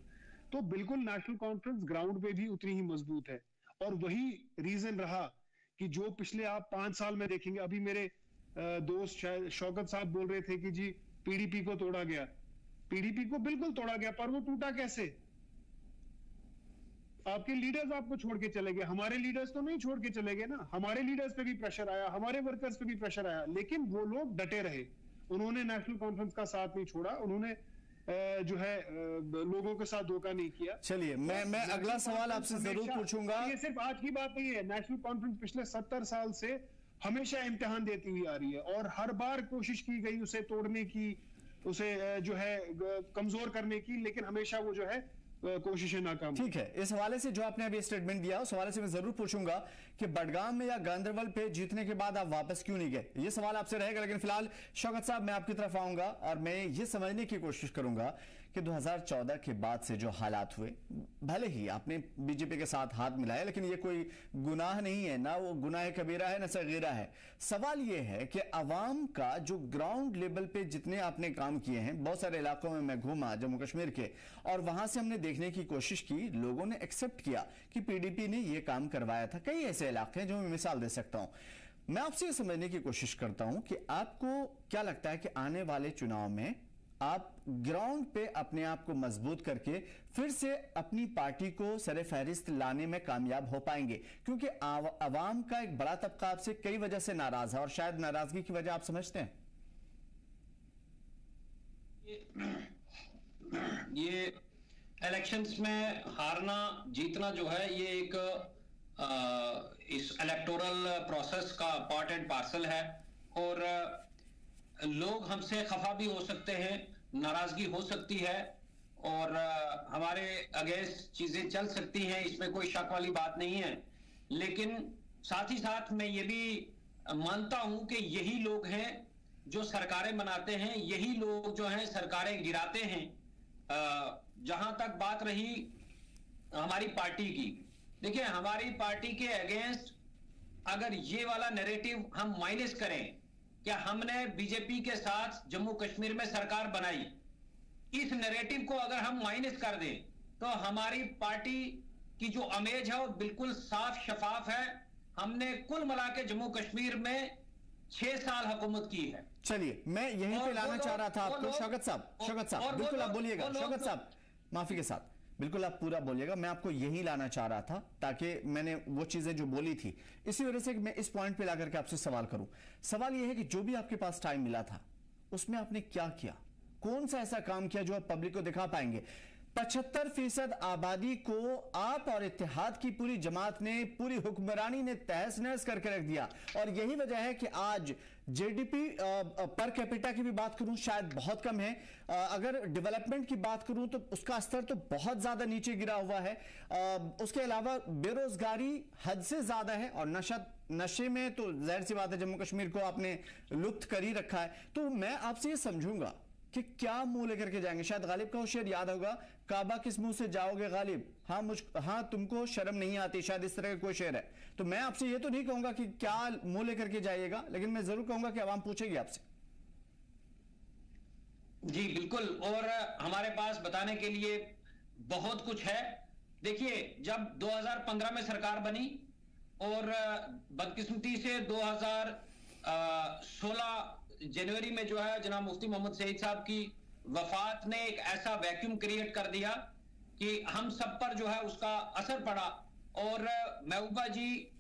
Speaker 3: तो बिल्कुल नेशनल कॉन्फ्रेंस ग्राउंड पे भी उतनी ही मजबूत है, और वही रीजन रहा कि जो पिछले आप 5 साल में देखेंगे, अभी मेरे दोस्त शौकत साहब बोल रहे थे कि जी पीडीपी को तोड़ा गया। पीडीपी को बिल्कुल तोड़ा गया, पर वो टूटा कैसे? आपके लीडर्स आपको छोड़ के चले गए, हमारे लीडर्स तो नहीं छोड़ के चले गए ना। हमारे लीडर्स पे भी प्रेशर आया, हमारे वर्कर्स पे भी प्रेशर आया, लेकिन वो लोग डटे रहे, उन्होंने नेशनल कॉन्फ्रेंस का साथ नहीं छोड़ा, उन्होंने जो है लोगों के साथ धोखा नहीं किया।
Speaker 1: चलिए, मैं अगला सवाल आपसे जरूर पूछूंगा।
Speaker 3: ये सिर्फ आज की बात नहीं है, नेशनल कॉन्फ्रेंस पिछले 70 साल से हमेशा इम्तिहान देती हुई आ रही है, और हर बार कोशिश की गई उसे तोड़ने की, उसे जो है कमजोर करने की, लेकिन हमेशा वो जो है कोशिशें नाकाम।
Speaker 1: ठीक है, इस हवाले से जो आपने अभी स्टेटमेंट दिया, उस हवाले से मैं जरूर पूछूंगा कि बडगाम में या गांधरबल पे जीतने के बाद आप वापस क्यों नहीं गए, ये सवाल आपसे रहेगा। लेकिन फिलहाल शौकत साहब, मैं आपकी तरफ आऊंगा और मैं ये समझने की कोशिश करूंगा कि 2014 के बाद से जो हालात हुए, भले ही आपने बीजेपी के साथ हाथ मिलाया, लेकिन ये कोई गुनाह नहीं है, ना वो गुनाह कबीरा है ना सगीरा है। सवाल ये है कि अवाम का जो ग्राउंड लेवल पे जितने आपने काम किए हैं, बहुत सारे इलाकों में मैं घूमा जम्मू कश्मीर के, और वहां से हमने देखने की कोशिश की, लोगों ने एक्सेप्ट किया कि पीडीपी ने ये काम करवाया था। कई ऐसे इलाके हैं जो मैं मिसाल दे सकता हूं। मैं आपसे ये समझने की कोशिश करता हूं कि आपको क्या लगता है कि आने वाले चुनाव में आप ग्राउंड पे अपने आप को मजबूत करके फिर से अपनी पार्टी को सरे फहरिस्त लाने में कामयाब हो पाएंगे? क्योंकि अवाम का एक बड़ा तबका आपसे कई वजह से नाराज है, और शायद नाराजगी की वजह आप समझते हैं।
Speaker 4: ये इलेक्शंस में हारना जीतना जो है, ये एक इस इलेक्टोरल प्रोसेस का पार्ट एंड पार्सल है, और लोग हमसे खफा भी हो सकते हैं, नाराजगी हो सकती है, और हमारे अगेंस्ट चीजें चल सकती हैं, इसमें कोई शक वाली बात नहीं है। लेकिन साथ ही साथ मैं ये भी मानता हूं कि यही लोग हैं जो सरकारें बनाते हैं, यही लोग जो हैं सरकारें गिराते हैं। जहां तक बात रही हमारी पार्टी की, देखिए हमारी पार्टी के अगेंस्ट अगर ये वाला नैरेटिव हम माइनस करें, क्या हमने बीजेपी के साथ जम्मू कश्मीर में सरकार बनाई, इस नैरेटिव को अगर हम माइनस कर दें, तो हमारी पार्टी की जो इमेज है वो बिल्कुल साफ शफाफ है। हमने कुल मिला के जम्मू कश्मीर में 6 साल हुकूमत की है।
Speaker 1: चलिए, मैं यहीं पे लाना चाह रहा था आपको। शौकत साहब बिल्कुल आप बोलिएगा। शौकत साहब, माफी के साथ, बिल्कुल आप पूरा बोलिएगा। मैं आपको यही लाना चाह रहा था, ताकि मैंने वो चीजें जो बोली थी, इसी वजह से मैं इस पॉइंट पे लाकर के आपसे सवाल करूं। सवाल यह है कि जो भी आपके पास टाइम मिला था, उसमें आपने क्या किया, कौन सा ऐसा काम किया जो आप पब्लिक को दिखा पाएंगे? 75% आबादी को आप और इत्तेहाद की पूरी जमात ने, पूरी हुक्मरानी ने तहस नहस करके रख दिया, और यही वजह है कि आज जीडीपी पर कैपिटा की भी बात करूं शायद बहुत कम है, अगर डेवलपमेंट की बात करूं तो उसका स्तर तो बहुत ज्यादा नीचे गिरा हुआ है। उसके अलावा बेरोजगारी हद से ज्यादा है, और नशे में तो जाहिर सी बात है जम्मू कश्मीर को आपने लुप्त कर ही रखा है। तो मैं आपसे ये समझूंगा कि क्या मुंह लेकर के जाएंगे? शायद गालिब का वो शेर याद होगा, काबा किस मुंह से जाओगे गालिब, हाँ तुमको शर्म नहीं आती, शायद इस तरह का कोई शेर है। तो मैं आपसे ये तो नहीं कहूंगा कि क्या मुंह लेकर के जाइएगा, लेकिन मैं जरूर कहूंगा कि आवाम पूछेगी आपसे।
Speaker 4: जी बिल्कुल, और हमारे पास बताने के लिए बहुत कुछ है। देखिए, जब 2015 में सरकार बनी, और बदकिस्मती से 2016 जनवरी में जो है जनाब मुफ्ती मोहम्मद सईद साहब की वफात ने एक ऐसा वैक्यूम क्रिएट कर दिया कि हम सब पर जो है उसका असर पड़ा, और महबूबा जी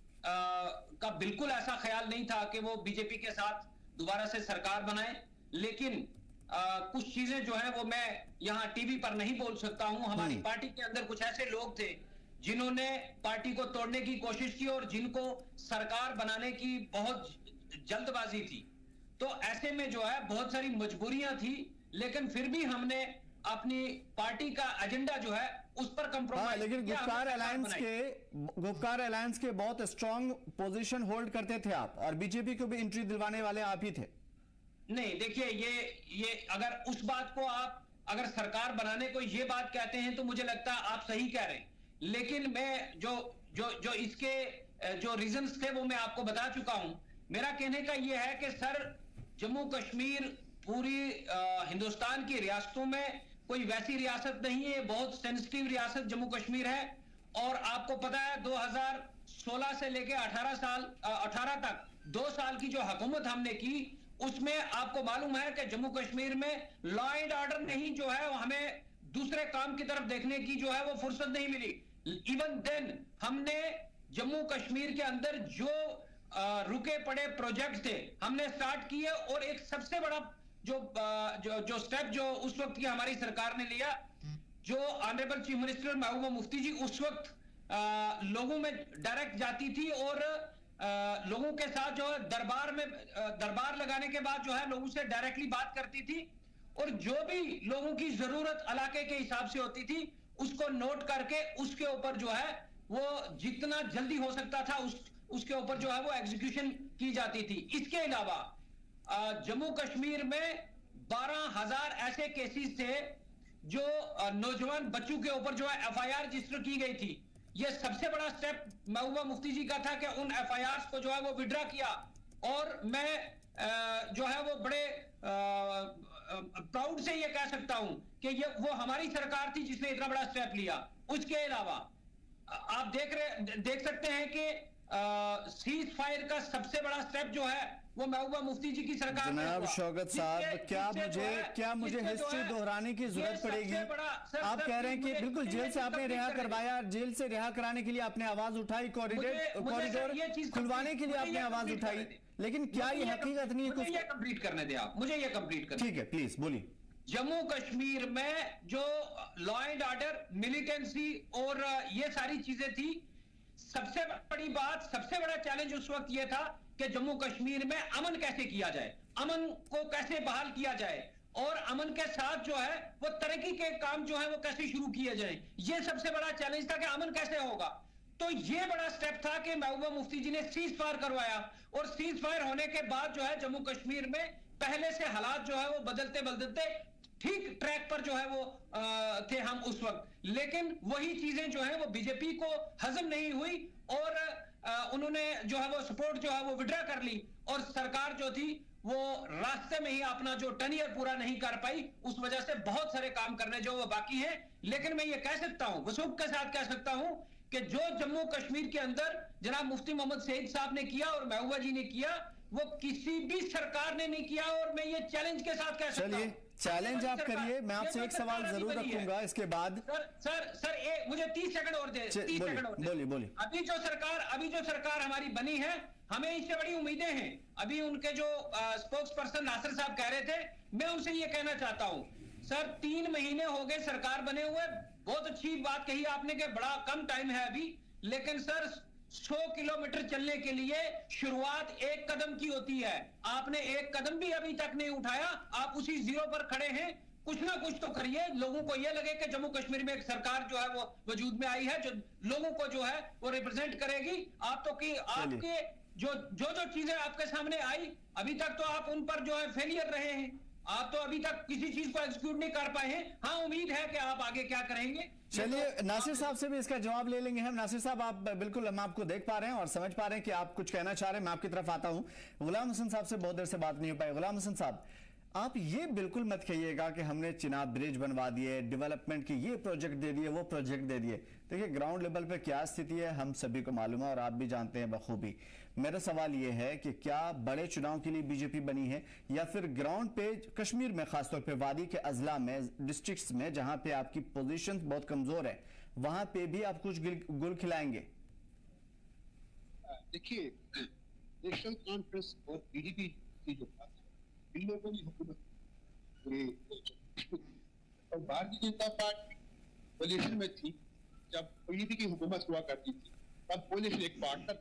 Speaker 4: का बिल्कुल ऐसा ख्याल नहीं था कि वो बीजेपी के साथ दोबारा से सरकार बनाए, लेकिन कुछ चीजें जो है वो मैं यहाँ टीवी पर नहीं बोल सकता हूं। हमारी पार्टी के अंदर कुछ ऐसे लोग थे जिन्होंने पार्टी को तोड़ने की कोशिश की और जिनको सरकार बनाने की बहुत जल्दबाजी थी। तो ऐसे में जो है बहुत सारी मजबूरियां थी, लेकिन फिर भी हमने अपनी पार्टी का एजेंडा जो है उस पर कंप्रोमाइज।
Speaker 1: लेकिन गुपकार अलायंस के बहुत स्ट्रांग पोजीशन होल्ड करते थे आप, और बीजेपी को भी एंट्री दिलवाने वाले आप ही थे।
Speaker 4: नहीं, देखिए ये अगर उस बात को आप अगर सरकार बनाने को ये बात कहते हैं तो मुझे लगता है आप सही कह रहे हैं, लेकिन मैं जो इसके जो रीजंस थे वो मैं आपको बता चुका हूं। मेरा कहने का ये है कि सर, जम्मू कश्मीर पूरी हिंदुस्तान की रियासतों में कोई वैसी रियासत नहीं है, बहुत सेंसिटिव रियासत जम्मू कश्मीर है। और आपको पता है 2016 से लेके 18 तक 2 साल की जो हुकूमत हमने की, उसमें आपको मालूम है कि जम्मू कश्मीर में लॉ एंड ऑर्डर नहीं जो है हमें दूसरे काम की तरफ देखने की जो है वो फुर्सत नहीं मिली। इवन देन हमने जम्मू कश्मीर के अंदर जो रुके पड़े प्रोजेक्ट थे हमने स्टार्ट किए, और एक सबसे बड़ा जो स्टेप जो उस वक्त की हमारी सरकार ने लिया, जो honourable chief minister Mehbooba Mufti जी उस वक्त लोगों में डायरेक्ट जाती थी और लोगों के साथ जो है दरबार लगाने के बाद जो है लोगों से डायरेक्टली बात करती थी, और जो भी लोगों की जरूरत इलाके के हिसाब से होती थी उसको नोट करके उसके ऊपर जो है वो जितना जल्दी हो सकता था उसके ऊपर जो है वो एग्जीक्यूशन की जाती थी। इसके अलावा जम्मू कश्मीर में 12,000 ऐसे केसेस थे जो नौजवान बच्चों के ऊपर जो है एफआईआर रजिस्टर की गई थी। ये सबसे बड़ा स्टेप महबूबा मुफ्ती जी का था कि उन एफआईआर को जो है वो विड्रॉ किया, और मैं जो है वो बड़े प्राउड से ये कह सकता हूं कि ये वो हमारी सरकार थी जिसने इतना बड़ा स्टेप लिया। उसके अलावा आप देख सकते हैं कि सीज फायर का सबसे बड़ा स्टेप जो है वो महबूबा मुफ्ती जी की सरकार में
Speaker 1: जनाब शौकत साहब, क्या मुझे हिस्ट्री दोहराने की जरूरत पड़ेगी? आप कह रहे हैं कि बिल्कुल जेल से आपने रिहा करवाया, जेल से रिहा कराने के लिए आपने आवाज उठाई, कॉरिडोर खुलवाने के लिए आपने आवाज उठाई, लेकिन क्या ये हकीकत नहीं है?
Speaker 4: मुझे ये कंप्लीट करने दे आप, मुझे ये कंप्लीट करने।
Speaker 1: ठीक है, प्लीज बोलिए।
Speaker 4: जम्मू कश्मीर में जो लॉ एंड ऑर्डर, मिलिटेंसी और ये सारी चीजें थी, सबसे बड़ी बात, सबसे बड़ा चैलेंज उस वक्त ये था कि जम्मू कश्मीर में अमन कैसे किया जाए, अमन को कैसे बहाल किया जाए, और अमन के साथ जो है वो तरक्की के काम जो है वो कैसे शुरू किए जाए। ये सबसे बड़ा चैलेंज था कि अमन कैसे होगा। तो ये बड़ा स्टेप था कि महबूबा मुफ्ती जी ने सीज फायर करवाया, और सीज फायर होने के बाद जो है जम्मू कश्मीर में पहले से हालात जो है वो बदलते ठीक ट्रैक पर जो है वो थे हम उस वक्त, लेकिन वही चीजें जो है वो बीजेपी को हजम नहीं हुई, और उन्होंने जो है वो सपोर्ट जो है वो विड्रॉ कर ली, और सरकार जो थी वो रास्ते में ही अपना जो टेन्योर पूरा नहीं कर पाई। उस वजह से बहुत सारे काम करने जो वो बाकी हैं। लेकिन मैं ये कह सकता हूं, वसूख के साथ कह सकता हूं कि जो जम्मू कश्मीर के अंदर जनाब मुफ्ती मोहम्मद सईद साहब ने किया और महबूबा जी ने किया, वो किसी भी सरकार ने नहीं किया, और मैं ये चैलेंज के साथ कह सकता हूं।
Speaker 1: चैलेंज आप करिए, मैं आपसे एक सवाल जरूर रखूंगा इसके बाद।
Speaker 4: सर मुझे 30 सेकंड और दे, 30 सेकंड और दे।
Speaker 1: बोलिए।
Speaker 4: अभी जो सरकार हमारी बनी है, हमें इससे बड़ी उम्मीदें हैं। अभी उनके जो स्पोक्स पर्सन नासिर साहब कह रहे थे, मैं उनसे ये कहना चाहता हूं, सर 3 महीने हो गए सरकार बने हुए। बहुत अच्छी बात कही आपने कि बड़ा कम टाइम है अभी, लेकिन सर 100 किलोमीटर चलने के लिए शुरुआत एक कदम की होती है। आपने एक कदम भी अभी तक नहीं उठाया, आप उसी जीरो पर खड़े हैं। कुछ ना कुछ तो करिए, लोगों को यह लगे कि जम्मू कश्मीर में एक सरकार जो है वो वजूद में आई है जो लोगों को जो है वो रिप्रेजेंट करेगी। आप तो कि आपके जो चीजें आपके सामने आई, अभी तक तो आप उन पर जो है फेलियर रहे हैं। आप तो अभी तक किसी चीज को एग्जीक्यूट नहीं कर पाए हैं। हाँ, उम्मीद है कि आप आगे क्या करेंगे।
Speaker 1: चलिए नासिर साहब से भी इसका जवाब ले लेंगे हम। नासिर साहब, आप बिल्कुल, हम आपको देख पा रहे हैं और समझ पा रहे हैं कि आप कुछ कहना चाह रहे हैं। मैं आपकी तरफ आता हूं। गुलाम हसन साहब से बहुत देर से बात नहीं हो पाई। गुलाम हसन साहब, आप ये बिल्कुल मत कहिएगा कि हमने चिनाब ब्रिज बनवा दिए, डेवलपमेंट के ये प्रोजेक्ट दे दिए, वो प्रोजेक्ट दे दिए। देखिए ग्राउंड लेवल पे क्या स्थिति है हम सभी को मालूम है और आप भी जानते हैं बखूबी। मेरा सवाल ये है कि क्या बड़े चुनाव के लिए बीजेपी बनी है, या फिर ग्राउंड पे कश्मीर में खासतौर पे वादी के अजला में, डिस्ट्रिक्ट्स में जहां पे आपकी पोजीशन बहुत कमजोर है, वहां पे भी आप कुछ गुल खिलाएंगे?
Speaker 5: देखिए, नेशनल कॉन्फ्रेंस और पीडीपी की जो बात है, इन लोगों ने हुकूमत और भारतीय जनता पार्टी कोलिशन में थी। जब पीडीपी की हुकूमत हुआ करती थी तब कोलिशन एक पार्टनर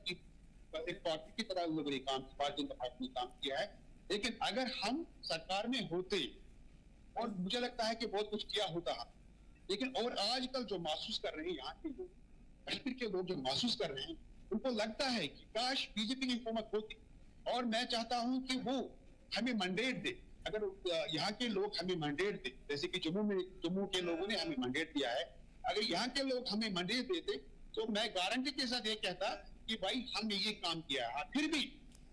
Speaker 5: की तरह उन लोगों ने काम, भारतीय जनता पार्टी ने काम किया है। लेकिन अगर हम सरकार में होते, और मुझे लगता है कि बहुत कुछ किया होता है, लेकिन और आजकल जो महसूस कर रहे हैं यहाँ के लोग, कश्मीर के लोग जो महसूस कर रहे हैं, उनको लगता है कि काश बीजेपी की हुकूमत होती। और मैं चाहता हूं कि वो हमें मैंडेट दे। अगर यहाँ के लोग हमें मैंडेट दे, जैसे कि जम्मू के लोगों ने हमें मैंडेट दिया है, अगर यहाँ के लोग हमें मैंडेट देते तो मैं गारंटी के साथ ये कहता कि भाई हमने ये काम किया है। फिर भी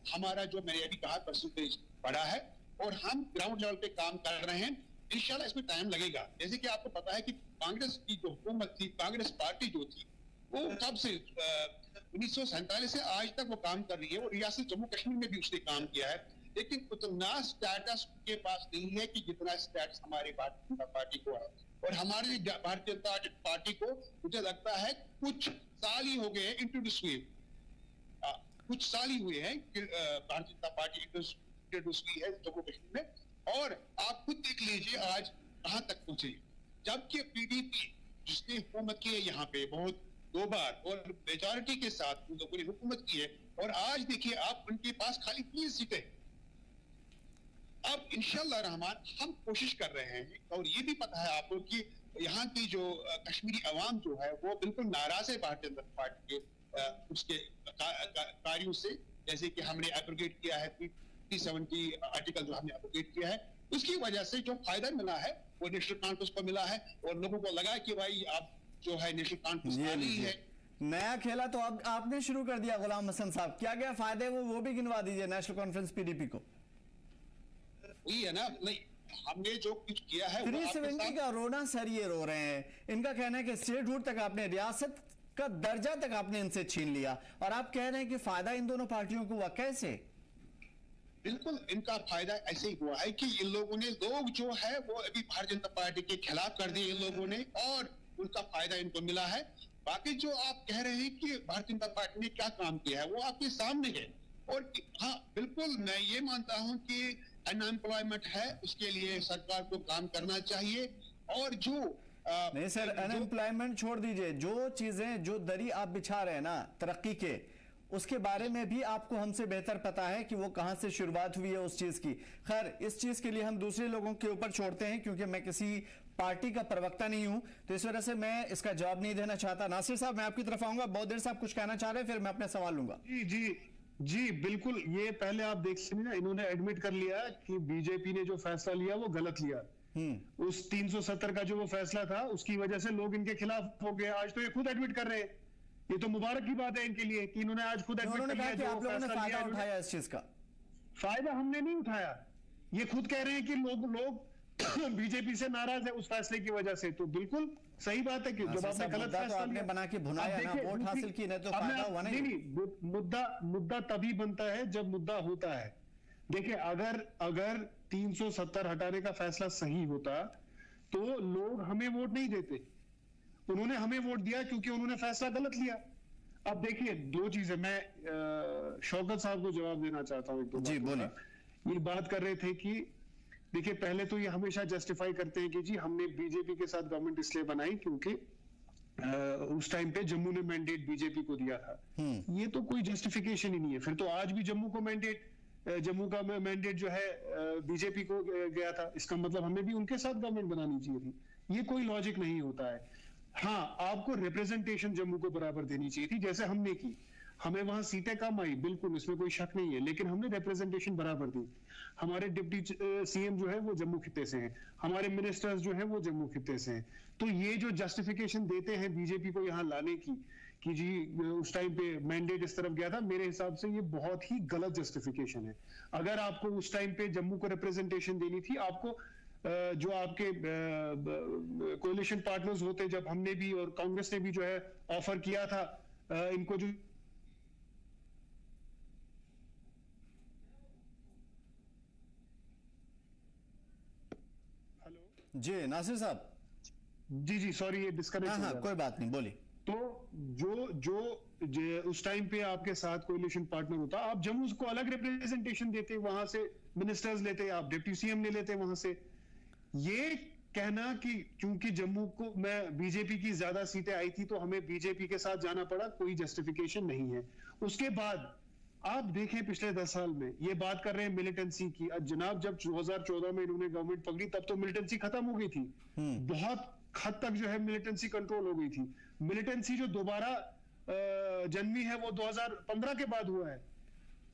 Speaker 5: हमारा जो मैंने अभी कहा परसेंटेज बढ़ा है और हम ग्राउंड लेवल पे काम कर रहे हैं। इंशाल्लाह इसमें टाइम लगेगा। जैसे कि आपको पता है कि कांग्रेस की जो हुकूमत थी, कांग्रेस पार्टी जो थी, वो कब से 1947 से आज तक वो काम कर रही है और रियासत जम्मू कश्मीर में भी उसने काम किया है। लेकिन उतना स्टेटस के पास नहीं है कि जितना स्टेटस हमारे भारतीय जनता पार्टी को है। और हमारी भारतीय जनता पार्टी को मुझे लगता है कुछ साल ही हो गए इंट्रोड्यूस हुए, कुछ साल ही हुए हैं भारतीय जनता पार्टी इंट्रोड्यूस हुई है जम्मू कश्मीर में। और आप खुद देख लीजिए आज कहां तक पहुंचे। जबकि पीडीपी जिसने हुकूमत की है यहाँ पे बहुत 2 बार और मेजॉरिटी के साथ उन लोगों ने हुकूमत की है, और आज देखिए आप उनके पास खाली 3 सीटें। अब इंशाल्लाह रहमान हम कोशिश कर रहे हैं, और ये भी पता है आपको कि यहाँ की जो कश्मीरी अवाम जो है वो बिल्कुल नाराज है भारतीय जनता पार्टी के उसके कार्यों से। जैसे कि हमने एब्रोगेट किया है 370 आर्टिकल जो हमने एब्रोगेट किया है, उसकी वजह से जो फायदा मिला है वो नेशनल कॉन्फ्रेंस को मिला है। और लोगों को लगा कि भाई आप जो है नेशनल कॉन्फ्रेंस वाली है,
Speaker 1: नया खेला तो अब आपने शुरू कर दिया। गुलाम हसन साहब, क्या क्या फायदे वो भी गिनवा दीजिए नेशनल कॉन्फ्रेंस पीडीपी को।
Speaker 5: वही है ना, नहीं हमने जो कुछ किया है
Speaker 1: 370 का रोना सर ये रो रहे हैं। इनका कहना है कि स्टेटहुड तक आपने, रियासत का दर्जा तक आपने इनसे छीन लिया, और आप कह रहे हैं कि फायदा इन दोनों पार्टियों को हुआ। कैसे?
Speaker 5: बिल्कुल इनका फायदा ऐसे ही हुआ है कि इन लोगों ने, लोग जो है वो अभी भारतीय जनता पार्टी के खिलाफ कर दिए इन लोगों ने, और उनका फायदा इनको मिला है। बाकी जो आप कह रहे हैं कि भारतीय जनता पार्टी ने क्या काम किया है वो आपके सामने है। और हाँ बिल्कुल मैं ये मानता हूं कि अनएम्प्लॉयमेंट है, उसके लिए सरकार को काम करना चाहिए। और जो
Speaker 1: नहीं सर, अनएम्प्लॉयमेंट छोड़ दीजिए, जो चीजें, जो दरी आप बिछा रहे हैं ना तरक्की के, उसके बारे में भी आपको हमसे बेहतर पता है कि वो कहां से शुरुआत हुई है उस चीज की। खैर, इस चीज के लिए हम दूसरे लोगों के ऊपर छोड़ते हैं, क्योंकि मैं किसी पार्टी का प्रवक्ता नहीं हूं, तो इस वजह से मैं इसका जवाब नहीं देना चाहता। नासिर साहब, मैं आपकी तरफ आऊंगा। बहुत देर से आप कुछ कहना चाह रहे हैं, फिर मैं अपना सवाल लूंगा।
Speaker 3: जी बिल्कुल। ये पहले आप देख लीजिए ना, इन्होंने एडमिट कर लिया कि बीजेपी ने जो फैसला लिया वो गलत लिया। उस 370 का जो वो फैसला था उसकी वजह से लोग इनके खिलाफ हो गए। आज तो ये खुद एडमिट कर रहे हैं। ये तो मुबारक की बात है इनके लिए कि इन्होंने आज खुद एडमिट कर लिया कि
Speaker 1: आप लोगों ने फायदा उठाया इस चीज का।
Speaker 3: फायदा हमने नहीं उठाया, ये खुद कह रहे हैं कि लोग बीजेपी से नाराज है उस फैसले की वजह से। तो बिल्कुल सही बात है कि जब आपने गलत फैसला
Speaker 1: आपने बना के भुनाया ना, वोट हासिल की, नहीं तो फायदा हुआ
Speaker 3: नहीं। मुद्दा तभी बनता है जब मुद्दा होता है। देखिए, अगर 370 हटाने का फैसला सही होता तो लोग हमें वोट नहीं देते। उन्होंने हमें वोट दिया क्योंकि उन्होंने फैसला गलत लिया। अब देखिए, 2 चीजें मैं शौकत साहब को जवाब देना चाहता हूं।
Speaker 1: जी बोलिए।
Speaker 3: ये बात कर रहे थे कि देखिए, पहले तो ये हमेशा जस्टिफाई करते हैं कि जी हमने बीजेपी के साथ गवर्नमेंट इसलिए बनाई क्योंकि उस टाइम पे जम्मू ने मैंडेट बीजेपी को दिया था। ये तो कोई जस्टिफिकेशन ही नहीं है। फिर तो आज भी जम्मू का मैंडेट जो है बीजेपी को गया था, इसका मतलब हमें भी उनके साथ गवर्नमेंट बनानी चाहिए थी। ये कोई लॉजिक नहीं होता है। हाँ, आपको रिप्रेजेंटेशन जम्मू को बराबर देनी चाहिए थी जैसे हमने की। हमें वहां सीटें कम आई, बिल्कुल, इसमें कोई शक नहीं है, लेकिन हमने रिप्रेजेंटेशन बराबर दी। हमारे डिप्टी सीएम जो है वो जम्मू खित्ते से हैं, हमारे मिनिस्टर्स जो हैं वो जम्मू खित्ते से हैं। तो ये जो जस्टिफिकेशन देते हैं बीजेपी को यहाँ लाने की कि जी उस टाइम पे मैंडेट इस तरफ गया था, मेरे हिसाब से ये बहुत ही गलत जस्टिफिकेशन है। अगर आपको उस टाइम पे जम्मू को रिप्रेजेंटेशन देनी थी, आपको जो आपके कोalition पार्टनर्स होते, जब हमने भी और कांग्रेस ने भी जो है ऑफर किया था इनको जो
Speaker 1: जी नासिर साहब।
Speaker 3: जी सॉरी, ये डिस्कनेक्ट।
Speaker 1: हाँ, कोई बात नहीं, बोलिए।
Speaker 3: तो जो उस टाइम पे आपके साथ कोalition पार्टनर होता, आप जम्मू को अलग रिप्रेजेंटेशन देते, वहां से मिनिस्टर्स लेते, आप डिप्टी सीएम ले लेते वहां से। ये कहना कि क्योंकि जम्मू को मैं बीजेपी की ज्यादा सीटें आई थी तो हमें बीजेपी के साथ जाना पड़ा, कोई जस्टिफिकेशन नहीं है। उसके बाद आप देखें पिछले 10 साल में ये बात कर रहे हैं मिलिटेंसी की। जनाब जब 2014 में इन्होंने गवर्नमेंट पकड़ी तब तो मिलिटेंसी खत्म हो गई थी, बहुत हद तक जो है मिलिटेंसी कंट्रोल हो गई थी। मिलिटेंसी जो दोबारा जन्मी है वो 2015 के बाद हुआ है,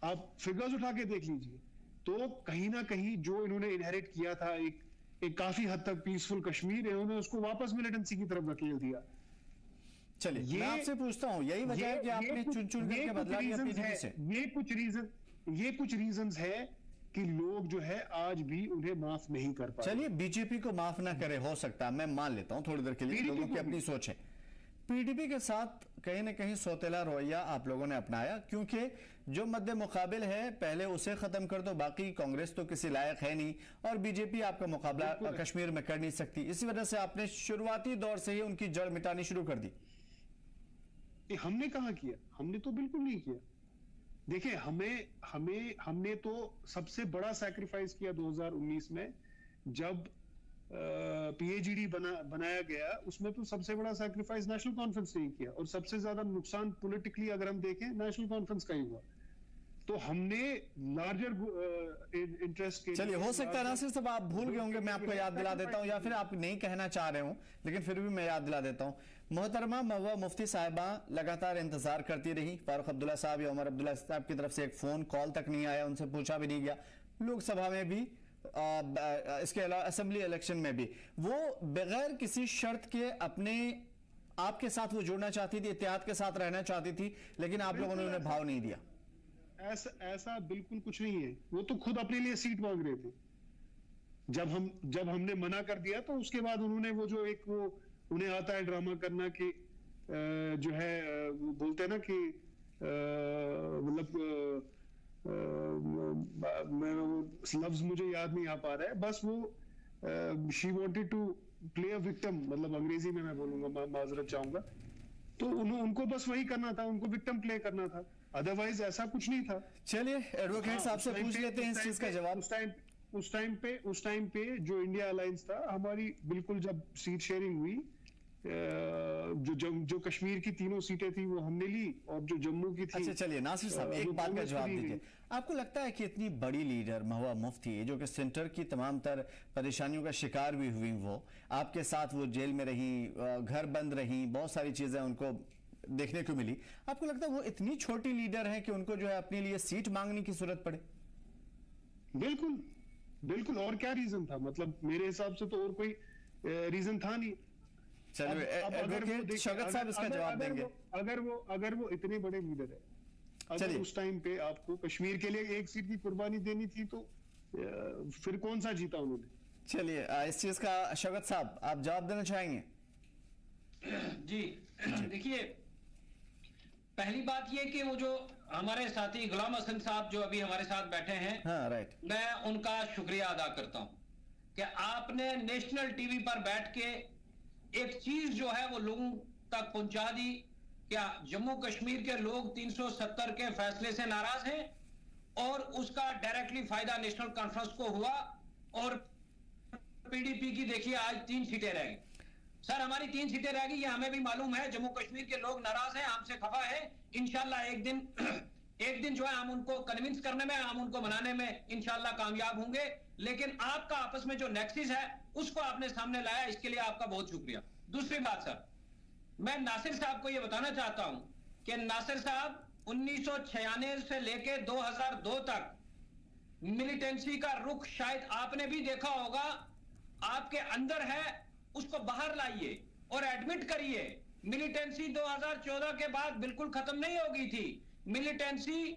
Speaker 3: आप फिगर्स उठा के देख लीजिए। तो कहीं ना कहीं जो इन्होंने इनहेरिट किया था एक काफी हद तक पीसफुल कश्मीर, इन्होंने उसको वापस मिलिटेंसी की तरफ धकेल दिया।
Speaker 1: चलिए मैं आपसे पूछता हूं, यही वजह है कि आपने चुन चुन करके बदला लिया पीडीपी से।
Speaker 3: ये कुछ रीजंस है कि लोग जो है आज भी उन्हें माफ नहीं कर पाते।
Speaker 1: चलिए बीजेपी को माफ ना करे, हो सकता है, मैं मान लेता हूं थोड़ी देर के लिए, लोगों की अपनी सोच है। पीडीपी के साथ कहीं ना कहीं सौतेला रवैया आप लोगों ने अपनाया, क्योंकि जो मद्दे मुकाबिल है पहले उसे खत्म कर दो, बाकी कांग्रेस तो किसी लायक है नहीं और बीजेपी आपका मुकाबला कश्मीर में कर नहीं सकती। इसी वजह से आपने शुरुआती दौर से ही उनकी जड़ मिटानी शुरू कर दी।
Speaker 3: हमने कहां किया, हमने तो बिल्कुल नहीं किया। देखिए हमने तो सबसे बड़ा सैक्रिफाइस किया 2019 में जब पीएजीडी बनाया गया, उसमें तो सबसे बड़ा सैक्रिफाइस नेशनल कॉन्फ्रेंस ने किया और सबसे ज्यादा नुकसान पॉलिटिकली अगर हम देखें नेशनल कॉन्फ्रेंस का ही हुआ। तो हमने लार्जर इंटरेस्ट के,
Speaker 1: चलिए हो सकता है नासिर साहब आप भूल गए होंगे, मैं आपको याद दिला देता हूं, या फिर आप नहीं कहना चाह रहे हो लेकिन फिर भी मैं याद दिला देता हूं। मोहतरमा महबूबा मुफ्ती साहिबा लगातार इंतजार करती रही, फारूक अब्दुल्ला साहब या उमर अब्दुल्ला साहब की तरफ से एक फोन कॉल तक नहीं आया, उनसे पूछा भी नहीं गया। लोकसभा में भी इसके अलावा असेंबली इलेक्शन में भी वो बगैर किसी शर्त के अपने आपके साथ वो जुड़ना चाहती थी, इत्तेहाद के साथ रहना चाहती थी, लेकिन आप लोगों ने उन्हें भाव नहीं दिया।
Speaker 3: ऐसा बिल्कुल कुछ नहीं है, वो तो खुद अपने लिए सीट मांग रहे थे। जब हमने मना कर दिया तो उसके बाद उन्होंने वो उन्हें आता है ड्रामा करना कि जो है वो बोलते हैं ना कि मतलब लफ्ज मुझे याद नहीं आ पा रहा है, बस वो she wanted to play a victim, मतलब अंग्रेजी में मैं बोलूंगा, माजरत चाहूंगा। तो उनको बस वही करना था, उनको विक्टिम प्ले करना था, अदरवाइज ऐसा कुछ नहीं था।
Speaker 1: चलिए एडवोकेट साहब से पूछ लेते हैं इस चीज का जवाब।
Speaker 3: उस टाइम पे जो इंडिया अलायंस था, हमारी बिल्कुल जब सीट शेयरिंग हुई, जो कश्मीर की तीनों सीटें थी वो हमने ली और जो जम्मू की थी।
Speaker 1: अच्छा चलिए नासिर साहब एक बात का जवाब दीजिए, आपको लगता है कि इतनी बड़ी लीडर महबूबा मुफ्ती जो कि सेंटर की तमाम तर परेशानियों का शिकार भी हुई, वो आपके साथ वो जेल में रही, घर बंद रही, बहुत सारी चीजें उनको देखने को मिली, आपको लगता है वो इतनी छोटी लीडर है कि उनको जो है अपने लिए सीट मांगने की जरूरत पड़े?
Speaker 3: बिल्कुल, और क्या रीजन था? मतलब मेरे हिसाब से तो और कोई रीजन था नहीं।
Speaker 1: चलिए एडवोकेट शौकत साहब इसका जवाब देंगे।
Speaker 3: अगर वो इतने बड़े लीडर है, अगर उस टाइम पे आपको कश्मीर के लिए एक सीट की कुर्बानी देनी थी तो फिर कौन सा जीता उन्होंने?
Speaker 1: चलिए इस चीज का शौकत साहब आप जवाब देना चाहेंगे?
Speaker 4: जी देखिए, पहली बात ये कि वो जो हमारे साथी गुलाम हसन साहब जो अभी हमारे साथ बैठे हैं,
Speaker 1: हाँ, राइट,
Speaker 4: मैं उनका शुक्रिया अदा करता हूं कि आपने नेशनल टीवी पर बैठ के एक चीज जो है वो लोगों तक पहुंचा दी। क्या जम्मू कश्मीर के लोग 370 के फैसले से नाराज हैं और उसका डायरेक्टली फायदा नेशनल कॉन्फ्रेंस को हुआ और पीडीपी की देखिए आज 3 सीटें रह गई। सर हमारी 3 सीटें रह गई, ये हमें भी मालूम है, जम्मू कश्मीर के लोग नाराज हैं, हमसे खफा है। इंशाल्लाह एक दिन जो है हम उनको कन्विंस करने में, हम उनको मनाने में इंशाल्लाह कामयाब होंगे। लेकिन आपका आपस में जो नेक्सिस है उसको आपने सामने लाया, इसके लिए आपका बहुत शुक्रिया। दूसरी बात सर, मैं नासिर साहब को यह बताना चाहता हूं कि नासिर साहब 1996 से लेके 2002 तक मिलिटेंसी का रुख शायद आपने भी देखा होगा, आपके अंदर है, उसको बाहर लाइए और एडमिट करिए। मिलिटेंसी 2014 के बाद बिल्कुल खत्म नहीं हो गई थी। मिलिटेंसी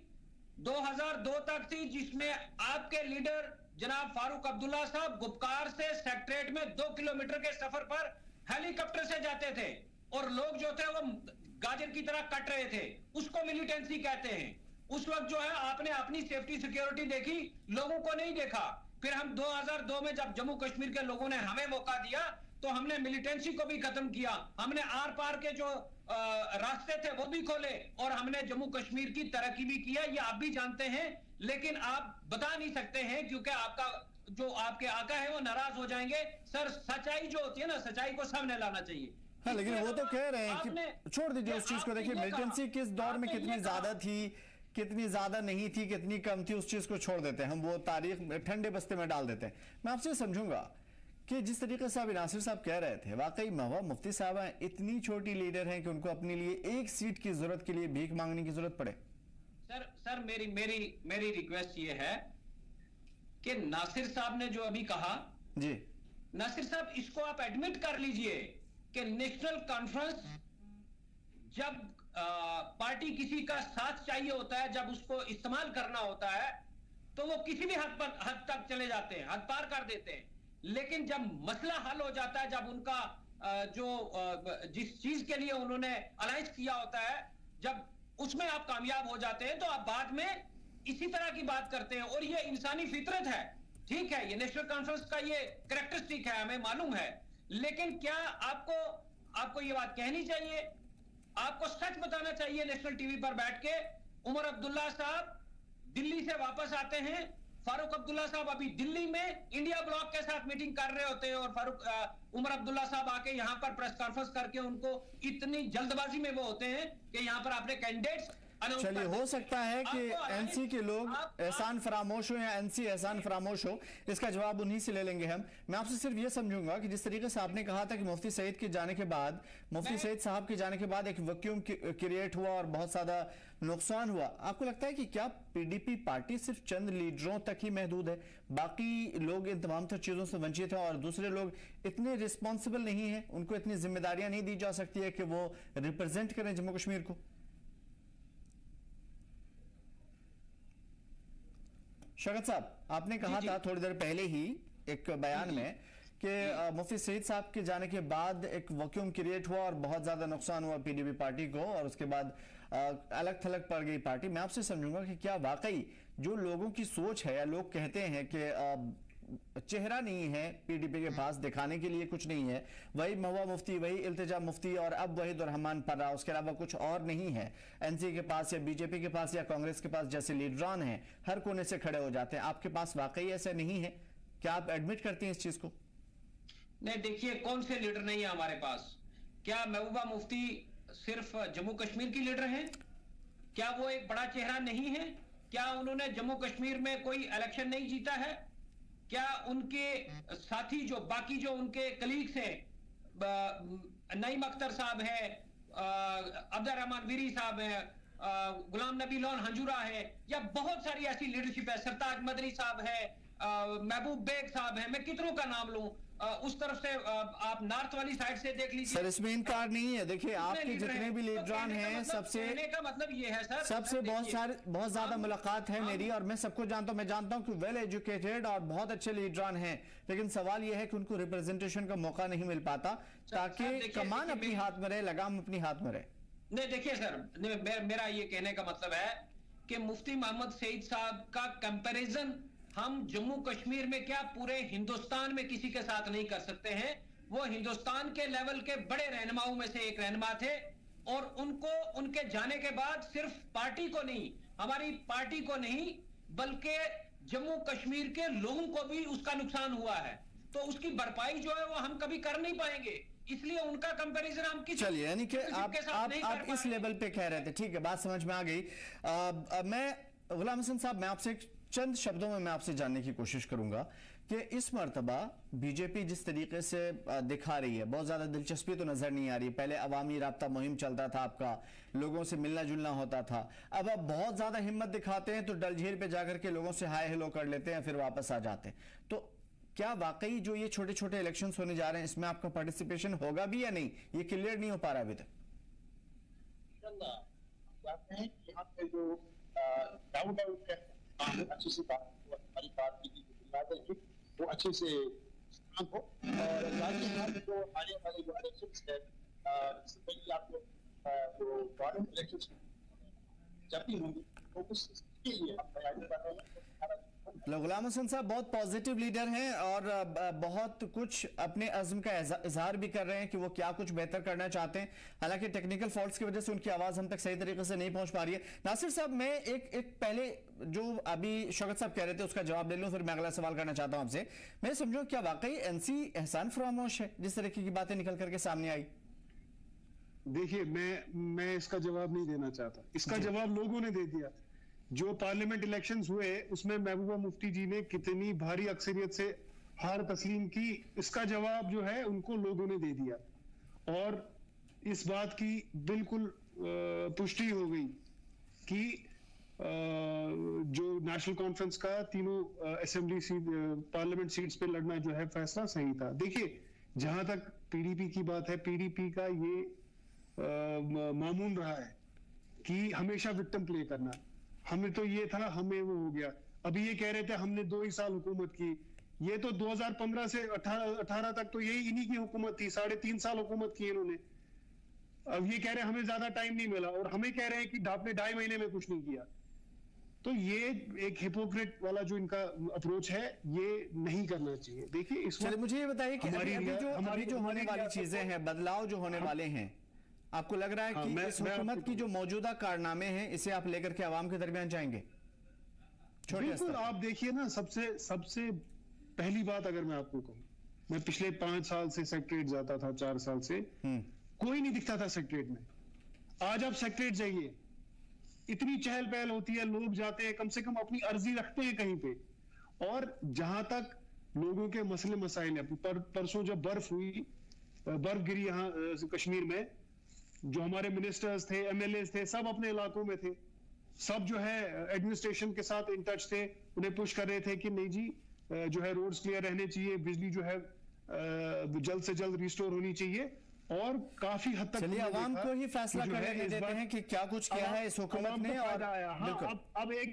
Speaker 4: 2002 तक थी, जिसमें आपके लीडर जनाब फारूक अब्दुल्ला साहब गुपकार से सेक्रेटरीट में 2 किलोमीटर के सफर पर हेलीकॉप्टर से जाते थे और लोग जो थे वो गाजर की तरह कट रहे थे, उसको मिलिटेंसी कहते हैं। उस वक्त जो है आपने अपनी सेफ्टी सिक्योरिटी देखी, लोगों को नहीं देखा। फिर हम 2002 में जब जम्मू कश्मीर के लोगों ने हमें मौका दिया, तो हमने मिलिटेंसी को भी खत्म किया, हमने आर पार के जो रास्ते थे वो भी खोले, और हमने जम्मू कश्मीर की तरक्की भी किया। ये आप भी जानते हैं, लेकिन आप बता नहीं सकते हैं क्योंकि आपका जो आपके आका है वो नाराज हो जाएंगे। सर, सच्चाई जो होती है ना, सच्चाई को सामने लाना चाहिए।
Speaker 1: हाँ, लेकिन वो तो कह रहे हैं कि छोड़ दीजिए उस चीज को। देखिए मिलिटेंसी किस दौर में कितनी ज्यादा थी, कितनी ज्यादा नहीं थी, कितनी कम थी, उस चीज को छोड़ देते हैं हम, वो तारीख ठंडे बस्ते में डाल देते हैं। मैं आपसे समझूंगा कि जिस तरीके से अभी नासिर साहब कह रहे थे, वाकई महबूबा मुफ्ती साहब इतनी छोटी लीडर हैं कि उनको अपने लिए एक सीट की जरूरत के लिए भीख मांगने की जरूरत पड़े।
Speaker 4: सर मेरी रिक्वेस्ट ये है कि नासिर साहब ने जो अभी कहा,
Speaker 1: जी
Speaker 4: नासिर साहब, इसको आप एडमिट कर लीजिए कि नेशनल कॉन्फ्रेंस जब पार्टी किसी का साथ चाहिए होता है, जब उसको इस्तेमाल करना होता है, तो वो किसी भी हद तक चले जाते हैं, हद पार कर देते हैं। लेकिन जब मसला हल हो जाता है, जब उनका जिस चीज के लिए उन्होंने अलायंस किया होता है, जब उसमें आप कामयाब हो जाते हैं, तो आप बाद में इसी तरह की बात करते हैं। और ये इंसानी फितरत है, ठीक है, ये नेशनल कॉन्फ्रेंस का ये कैरेक्टरिस्टिक है, हमें मालूम है। लेकिन क्या आपको ये बात कहनी चाहिए, आपको सच बताना चाहिए नेशनल टीवी पर बैठ के। उमर अब्दुल्ला साहब दिल्ली से वापस आते हैं, फारूक अब्दुल्ला साहब अभी दिल्ली में इंडिया ब्लॉक के साथ मीटिंग कर रहे होते हैं, और उमर अब्दुल्ला साहब आके यहाँ पर प्रेस कॉन्फ्रेंस करके उनको इतनी जल्दबाजी में वो होते हैं कि यहाँ पर आपने कैंडिडेट्स।
Speaker 1: चलिए, हो सकता है कि एनसी के लोग एहसान फरामोश हो या एनसी एहसान फरामोश हो, इसका जवाब उन्हीं से ले लेंगे हम। मैं आपसे सिर्फ ये समझूंगा कि जिस तरीके से आपने कहा था कि मुफ्ती सईद के जाने के बाद, मुफ्ती सईद साहब के जाने के बाद एक वैक्यूम क्रिएट हुआ और बहुत ज्यादा नुकसान हुआ, आपको लगता है कि क्या पीडीपी पार्टी सिर्फ चंद लीडरों तक ही महदूद है, बाकी लोग इन तमाम तर चीजों से वंचित हैं और दूसरे लोग इतने रिस्पॉन्सिबल नहीं है, उनको इतनी जिम्मेदारियां नहीं दी जा सकती है कि वो रिप्रेजेंट करें जम्मू कश्मीर को? शगत साहब, आपने कहा था थोड़ी देर पहले ही एक बयान में कि मुफ्ती सईद साहब के जाने के बाद एक वैक्यूम क्रिएट हुआ और बहुत ज्यादा नुकसान हुआ पीडीपी पार्टी को, और उसके बाद अलग थलग पड़ गई पार्टी। मैं आपसे समझूंगा कि क्या वाकई जो लोगों की सोच है, या लोग कहते हैं कि चेहरा नहीं है पीडीपी के पास, दिखाने के लिए कुछ नहीं है, वही महबूबा मुफ्ती, वही इल्तिजा मुफ्ती और अब वही रहमान पर्रा, उसके अलावा कुछ और नहीं है एनसी के पास या बीजेपी के पास या कांग्रेस के पास, जैसे लीडरान हैं हर कोने से खड़े हो जाते हैं, आपके पास वाकई ऐसा नहीं है? क्या आप एडमिट करते हैं इस चीज को?
Speaker 4: नहीं, देखिए, कौन से लीडर नहीं है हमारे पास? क्या महबूबा मुफ्ती सिर्फ जम्मू कश्मीर की लीडर हैं? क्या वो एक बड़ा चेहरा नहीं है? क्या उन्होंने जम्मू कश्मीर में कोई इलेक्शन नहीं जीता है? क्या उनके साथी जो बाकी जो उनके कलीग्स हैं, नईम अख्तर साहब है, अब्दुल रहमान वीरी साहब है, गुलाम नबी लोन हंजूरा है, या बहुत सारी ऐसी लीडरशिप है, सरताज मदनी साहब है, महबूब बेग साहब है, मैं कितनों का नाम लूं? उस तरफ से आप नॉर्थ वाली साइड से देख लीजिए।
Speaker 1: सर, इसमें इनकार नहीं है। देखिए, आपके जितने भी लीडरान हैं, सबसे
Speaker 4: कहने का मतलब ये है सर,
Speaker 1: सबसे बहुत ज्यादा मुलाकात है मेरी, और मैं सबको जानता हूं। मैं जानता हूं कि वेल एजुकेटेड और बहुत अच्छे लीडरान हैं, लेकिन सवाल यह है कि उनको रिप्रेजेंटेशन का मौका नहीं मिल पाता, ताकि कमान अपनी हाथ में रहे, लगाम अपनी हाथ में रहे।
Speaker 4: नहीं, देखिए सर, मेरा ये कहने का मतलब है कि मुफ्ती मोहम्मद सईद साहब का कंपैरिजन हम जम्मू कश्मीर में क्या पूरे हिंदुस्तान में किसी के साथ नहीं कर सकते हैं। वो हिंदुस्तान के लेवल के बड़े रहनुमाओं में से एक रहनुमा थे, और उनको उनके जाने के बाद सिर्फ पार्टी को नहीं, हमारी पार्टी को नहीं, बल्कि जम्मू कश्मीर के लोगों को भी उसका नुकसान हुआ है। तो उसकी भरपाई जो है वो हम कभी कर नहीं पाएंगे, इसलिए उनका कंपैरिजन हम किसी
Speaker 1: चलिए, यानी कि आप इस लेवल पे कह रहे थे, ठीक है, बात समझ में आ गई। मैं गुलाम हसन साहब, मैं आपसे चंद शब्दों में मैं आपसे जानने की कोशिश करूंगा कि इस मर्तबा बीजेपी जिस तरीके से दिखा रही है, बहुत ज्यादा दिलचस्पी तो नजर नहीं आ रही। पहले अवामी राब्ता मुहिम चलता था, आपका लोगों से मिलना जुलना होता था, अब आप बहुत ज्यादा हिम्मत दिखाते हैं तो डल झील पे जाकर के लोगों से हाय हेलो कर लेते हैं, फिर वापस आ जाते हैं। तो क्या वाकई जो ये छोटे छोटे इलेक्शंस होने जा रहे हैं, इसमें आपका पार्टिसिपेशन होगा भी या नहीं, ये क्लियर नहीं हो पा रहा अभी तक?
Speaker 5: अच्छी सी बात, हमारी पार्टी की बुनियादें हैं वो अच्छे से काम हो, और जो आने वाले जो इलेक्शंस है, इससे पहले आपको जो गवर्नमेंट इलेक्शंस जब भी होंगे तो उसके लिए हम तैयारी कर रहे हैं।
Speaker 1: गुलाम हुसैन साहब बहुत पॉजिटिव लीडर हैं और बहुत कुछ अपने अज़्म का इजहार भी कर रहे हैं कि वो क्या कुछ बेहतर करना चाहते हैं। हालांकि टेक्निकल फॉल्ट्स की वजह से उनकी आवाज हम तक सही तरीके से नहीं पहुंच पा रही है। नासिर साहब, मैं एक पहले जो अभी शौकत साहब कह रहे थे उसका जवाब ले लूं, फिर मैं अगला सवाल करना चाहता हूं आपसे। मैं समझो क्या वाकई एनसी एहसान फरामोश है जिस तरीके की बातें निकल करके सामने आई?
Speaker 3: देखिए, मैं इसका जवाब नहीं देना चाहता, इसका जवाब लोगों ने दे दिया। जो पार्लियामेंट इलेक्शंस हुए उसमें महबूबा मुफ्ती जी ने कितनी भारी अक्सरियत से हार तस्लीम की, इसका जवाब जो है उनको लोगों ने दे दिया। और इस बात की बिल्कुल पुष्टि हो गई कि जो नेशनल कॉन्फ्रेंस का तीनों असेंबली सीट पार्लियामेंट सीट्स पे लड़ना जो है फैसला सही था। देखिए, जहां तक पीडीपी की बात है, पीडीपी का ये मामूल रहा है कि हमेशा विक्टिम प्ले करना। हमें तो ये था, हमें वो हो गया। अभी ये कह रहे थे हमने 2 ही साल हुकूमत की, ये तो 2015 से 18 तक तो यही इन्हीं की हुकूमत थी, 3.5 साल हुकूमत की इन्होंने। अब ये कह रहे हैं हमें ज्यादा टाइम नहीं मिला, और हमें कह रहे हैं कि आपने 2.5 महीने में कुछ नहीं किया। तो ये एक हिपोक्रेट वाला जो इनका अप्रोच है, ये नहीं करना चाहिए। देखिए, इस वक्त
Speaker 1: मुझे ये बताइए कि अभी जो होने वाली चीजें हैं, बदलाव जो होने वाले हैं, आपको लग रहा है कि इस हुकूमत की जो मौजूदा कारनामे हैं इसे आप लेकर के आवाम के दरमियान जाएंगे?
Speaker 3: बिल्कुल। आप देखिए ना, सबसे पहली बात अगर मैं आपको कहूं, मैं पिछले 5 साल से सेक्रेटरीट जाता था, 4 साल से कोई नहीं दिखता था सेक्रेटरीट में। आज आप सेक्रेटरीट जाइए, इतनी चहल पहल होती है, लोग जाते हैं, कम से कम अपनी अर्जी रखते हैं कहीं पे। और जहां तक लोगों के मसले मसाइल है, परसों जब बर्फ गिरी यहाँ कश्मीर में, जो हमारे मिनिस्टर्स थे, एमएलए थे, सब अपने इलाकों में थे, सब जो है एडमिनिस्ट्रेशन के साथ इन टच थे, उन्हें पुश कर रहे थे कि नहीं जी, जो है रोड्स क्लियर रहने चाहिए, बिजली जो है जल्द से जल्द रिस्टोर होनी चाहिए। और काफी हद तक
Speaker 1: चलिए आवाम को ही फैसला करने देते हैं कि क्या कुछ किया है इस हुकूमत ने। और
Speaker 3: अब एक